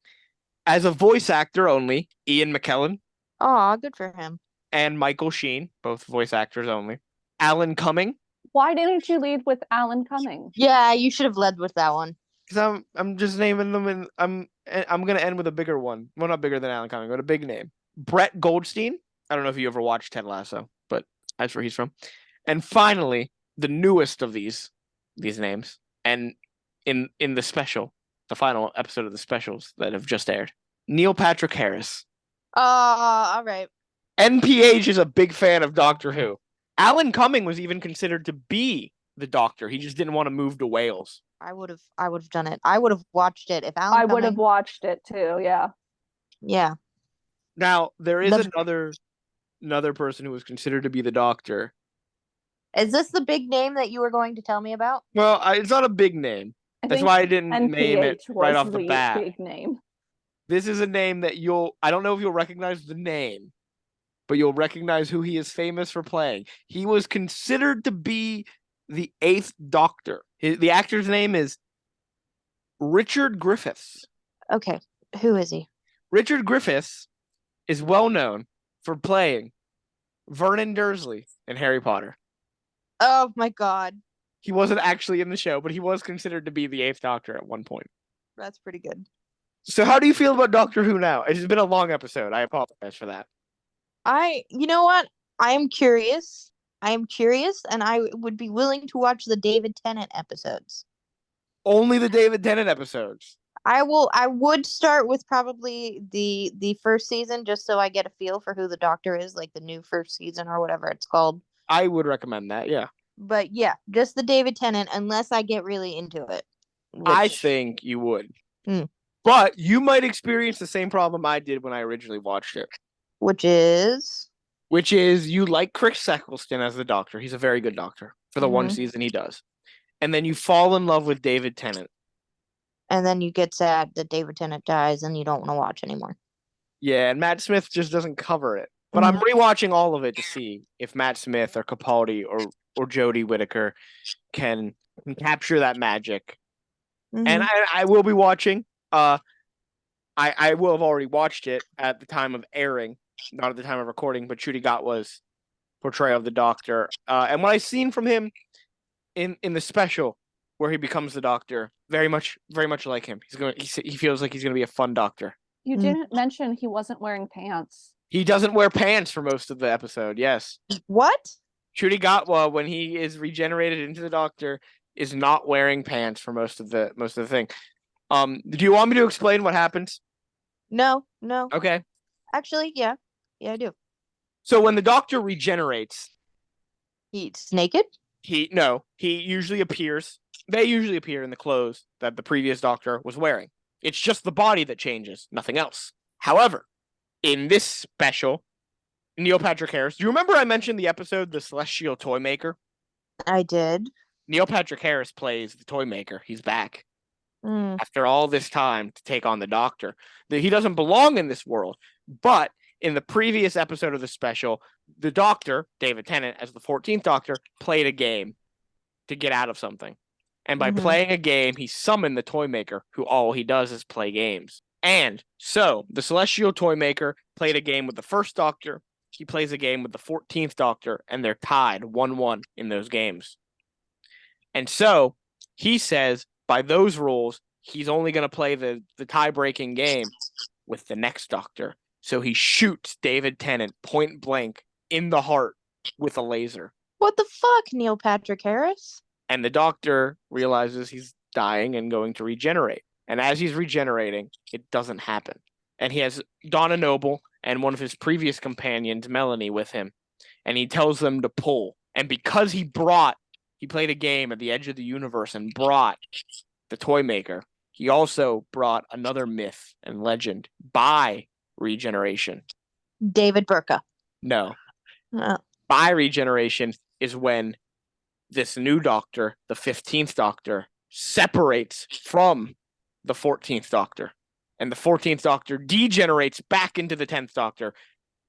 As a voice actor only, Ian McKellen Aw, good for him. and Michael Sheen, both voice actors only. Alan Cumming, Why didn't you lead with Alan Cumming? Yeah, you should have led with that one. because I'm just naming them, and I'm gonna end with a bigger one. Well, not bigger than Alan Cumming, but a big name. Brett Goldstein. I don't know if you ever watched Ted Lasso, but that's where he's from. And finally, the newest of these names, and in the special, the final episode of the specials that have just aired, Neil Patrick Harris. All right. NPH is a big fan of Doctor Who. Alan Cumming was even considered to be the Doctor. He just didn't want to move to Wales. I would have done it. I would have watched it if Alan I would have Cumming- watched it too, yeah. Yeah. Now, there is The- another person who was considered to be the Doctor. Is this the big name that you were going to tell me about? Well, it's not a big name. I That's think why I didn't name it NPH right was off the bat. big name. This is a name that I don't know if you'll recognize the name, but you'll recognize who he is famous for playing. He was considered to be the Eighth Doctor. The actor's name is Richard Griffiths. Okay, who is he? Richard Griffiths is well known for playing Vernon Dursley in Harry Potter. Oh my god, He wasn't actually in the show, but he was considered to be the Eighth Doctor at one point. that's pretty good. So how do you feel about Doctor Who now? It's been a long episode. I apologize for that. You know what? I am curious. And I would be willing to watch the David Tennant episodes. Only the David Tennant episodes. I would start with probably the first season just so I get a feel for who the Doctor is, like the new first season or whatever it's called. I would recommend that, yeah. But yeah, just the David Tennant, unless I get really into it. I think you would. Hmm. But you might experience the same problem I did when I originally watched it. Which is You like Chris Eccleston as the Doctor. He's a very good Doctor for the one season he does. And then you fall in love with David Tennant. And then you get sad that David Tennant dies and you don't want to watch anymore. Yeah, and Matt Smith just doesn't cover it. But I'm rewatching all of it to see if Matt Smith or Capaldi or Jodie Whittaker can capture that magic. And I will be watching. I will have already watched it at the time of airing, not at the time of recording, but Ncuti Gatwa's portrayal of the Doctor. And what I've seen from him in the special where he becomes the Doctor, very much like him. He feels like he's going to be a fun Doctor. You didn't mention he wasn't wearing pants. He doesn't wear pants for most of the episode. Yes. What? Ncuti Gatwa, when he is regenerated into the Doctor, is not wearing pants for most of the thing. Do you want me to explain what happens? No. Okay. Actually, yeah. Yeah, I do. So when the Doctor regenerates, He's naked? he usually appears. They usually appear in the clothes that the previous Doctor was wearing. It's just the body that changes, nothing else. However, in this special, Neil Patrick Harris, do you remember I mentioned the episode The Celestial Toy Maker? I did. Neil Patrick Harris plays the toy maker. He's back Mm. after all this time to take on the Doctor. He doesn't belong in this world, but in the previous episode of the special, the Doctor, David Tennant, as the 14th Doctor, played a game to get out of something. And by playing a game, he summoned the toy maker, who all he does is play games. And so the Celestial Toy Maker played a game with the first Doctor. He plays a game with the 14th Doctor, and they're tied 1-1 in those games. And so he says, by those rules, he's only going to play the tie-breaking game with the next Doctor. So he shoots David Tennant point blank in the heart with a laser. What the fuck, Neil Patrick Harris? And the Doctor realizes he's dying and going to regenerate. And as he's regenerating, it doesn't happen. And he has Donna Noble and one of his previous companions, Melanie, with him. And he tells them to pull. And because he played a game at the edge of the universe and brought the toy maker, he also brought another myth and legend by regeneration. David Burka. No. Oh. By regeneration is when this new Doctor, the 15th Doctor, separates from the 14th Doctor. And the 14th Doctor degenerates back into the 10th Doctor,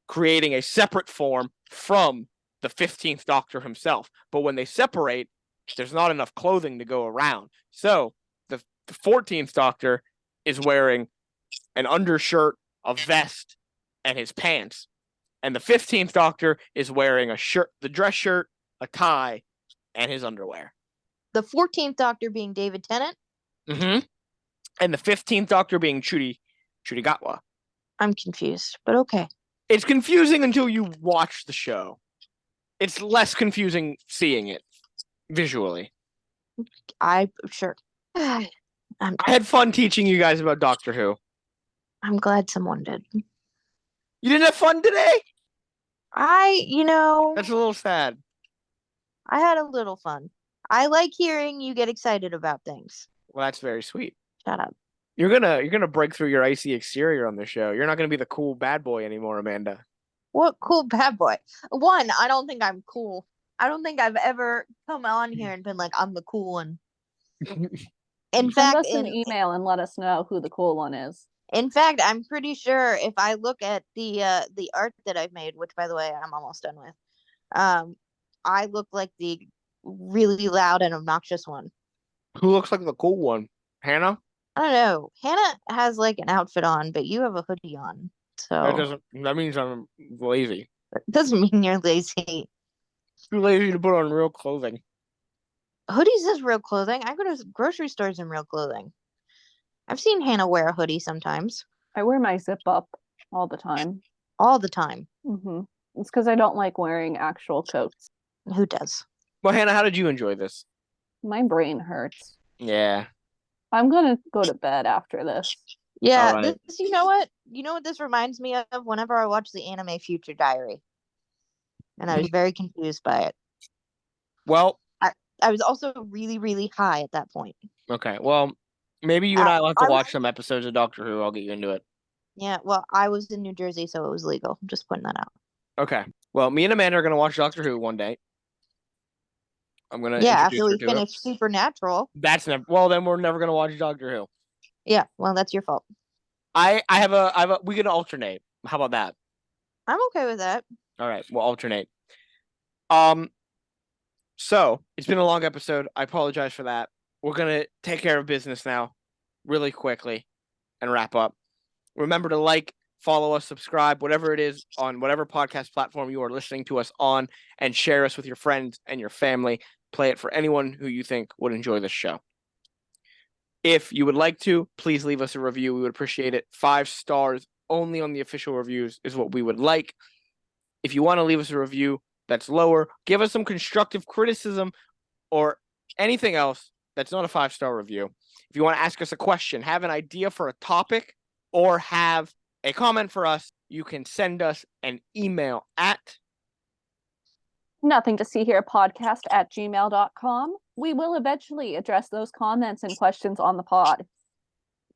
creating a separate form from the 15th Doctor himself. But when they separate, there's not enough clothing to go around. So the 14th Doctor is wearing an undershirt, a vest, and his pants. And the 15th Doctor is wearing the dress shirt, a tie, and his underwear. The 14th Doctor being David Tennant? Mm-hmm. And the 15th Doctor being Ncuti Gatwa. I'm confused, but okay. It's confusing until you watch the show. It's less confusing seeing it visually. Sure. I had fun teaching you guys about Doctor Who. I'm glad someone did. You didn't have fun today? That's a little sad. I had a little fun. I like hearing you get excited about things. Well, that's very sweet. Shut up. You're gonna break through your icy exterior on the show. You're not gonna be the cool bad boy anymore, Amanda. What cool bad boy? One, I don't think I'm cool. I don't think I've ever come on here and been like, I'm the cool one. In Send fact, us an email and let us know who the cool one is. In fact, I'm pretty sure if I look at the art that I've made, which by the way I'm almost done with, um, I look like the really loud and obnoxious one. Who looks like the cool one? Hannah? I don't know. Hannah has like an outfit on, but you have a hoodie on. So That means I'm lazy. it doesn't mean you're lazy. Too lazy to put on real clothing. Hoodies is real clothing. I go to grocery stores in real clothing. I've seen Hannah wear a hoodie sometimes, I wear my zip up all the time. all the time. It's because I don't like wearing actual coats. Who does? Well, Hannah, how did you enjoy this? My brain hurts. Yeah. I'm gonna go to bed after this. All Yeah, right. this you know what? You know what this reminds me of whenever I watch the anime Future Diary. And I was very confused by it. Well, I was also really, really high at that point. okay. Well, maybe you and I will have to I was, watch some episodes of Doctor Who. I'll get you into it. yeah, well, I was in New Jersey, so it was legal. I'm just putting that out. Okay. Well, me and Amanda are gonna watch Doctor Who one day. I'm gonna Yeah, introduce after her we to it. finish Supernatural. That's never. Well, then we're never gonna watch Doctor Who. Yeah, well, that's your fault. I have a. We can alternate. How about that? I'm okay with that. All right, we'll alternate. Um. So it's been a long episode. I apologize for that. We're gonna take care of business now, really quickly, and wrap up. Remember to like, follow us, subscribe, whatever it is on whatever podcast platform you are listening to us on, and share us with your friends and your family. Play it for anyone who you think would enjoy this show. If you would like to, please leave us a review. We would appreciate it. 5 stars only on the official reviews is what we would like. If you want to leave us a review that's lower, give us some constructive criticism or anything else that's not a 5-star review. If you want to ask us a question, have an idea for a topic, or have a comment for us, you can send us an email at Nothing to see here podcast at gmail.com. We will eventually address those comments and questions on the pod.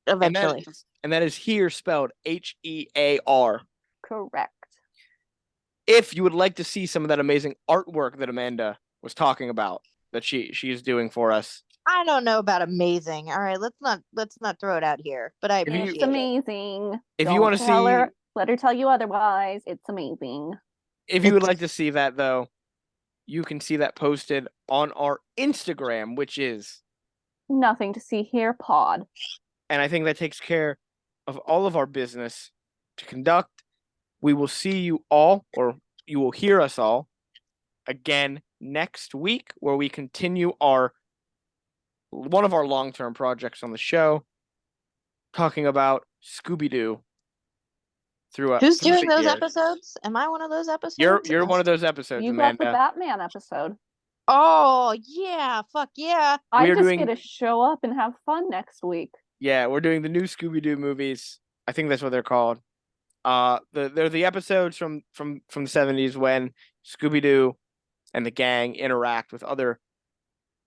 Eventually. and that is here spelled HEAR. Correct. If you would like to see some of that amazing artwork that Amanda was talking about that she is doing for us, I don't know about amazing. All right, let's not throw it out here. But I If you- appreciate It's it. amazing. if you Don't want to tell see, her, let her tell you otherwise. It's amazing. if you would like to see that though, you can see that posted on our Instagram, which is, Nothing to see here pod. and I think that takes care of all of our business to conduct. We will see you all, or you will hear us all again next week, where we continue one of our long-term projects on the show, talking about Scooby-Doo through Who's through doing the those years. episodes? Am I one of those episodes? You're one of those episodes, You got the Amanda. Batman episode. Oh yeah, fuck yeah. I are just doing- get to show up and have fun next week. Yeah, we're doing the new Scooby-Doo movies. I think that's what they're called. They're the episodes from the 70s when Scooby-Doo and the gang interact with other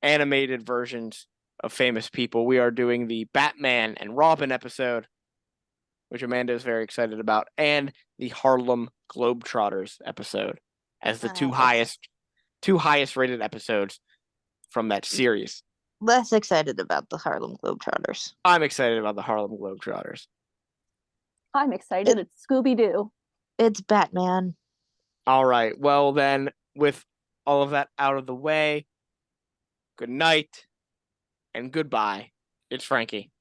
animated versions of famous people. We are doing the Batman and Robin episode, which Amanda is very excited about, and the Harlem Globetrotters episode as the two Nice. highest rated episodes from that series. Less excited about the Harlem Globetrotters. I'm excited about the Harlem Globetrotters. I'm excited. It's Scooby Doo. It's Batman. All right. Well, then, with all of that out of the way, good night and goodbye. It's Frankie.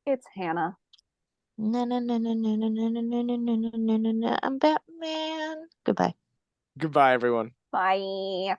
It's Hannah. No, no, no, no, no, no, no, no, no, no, no, no, no, no, I'm Batman. Goodbye. Goodbye, everyone. Bye.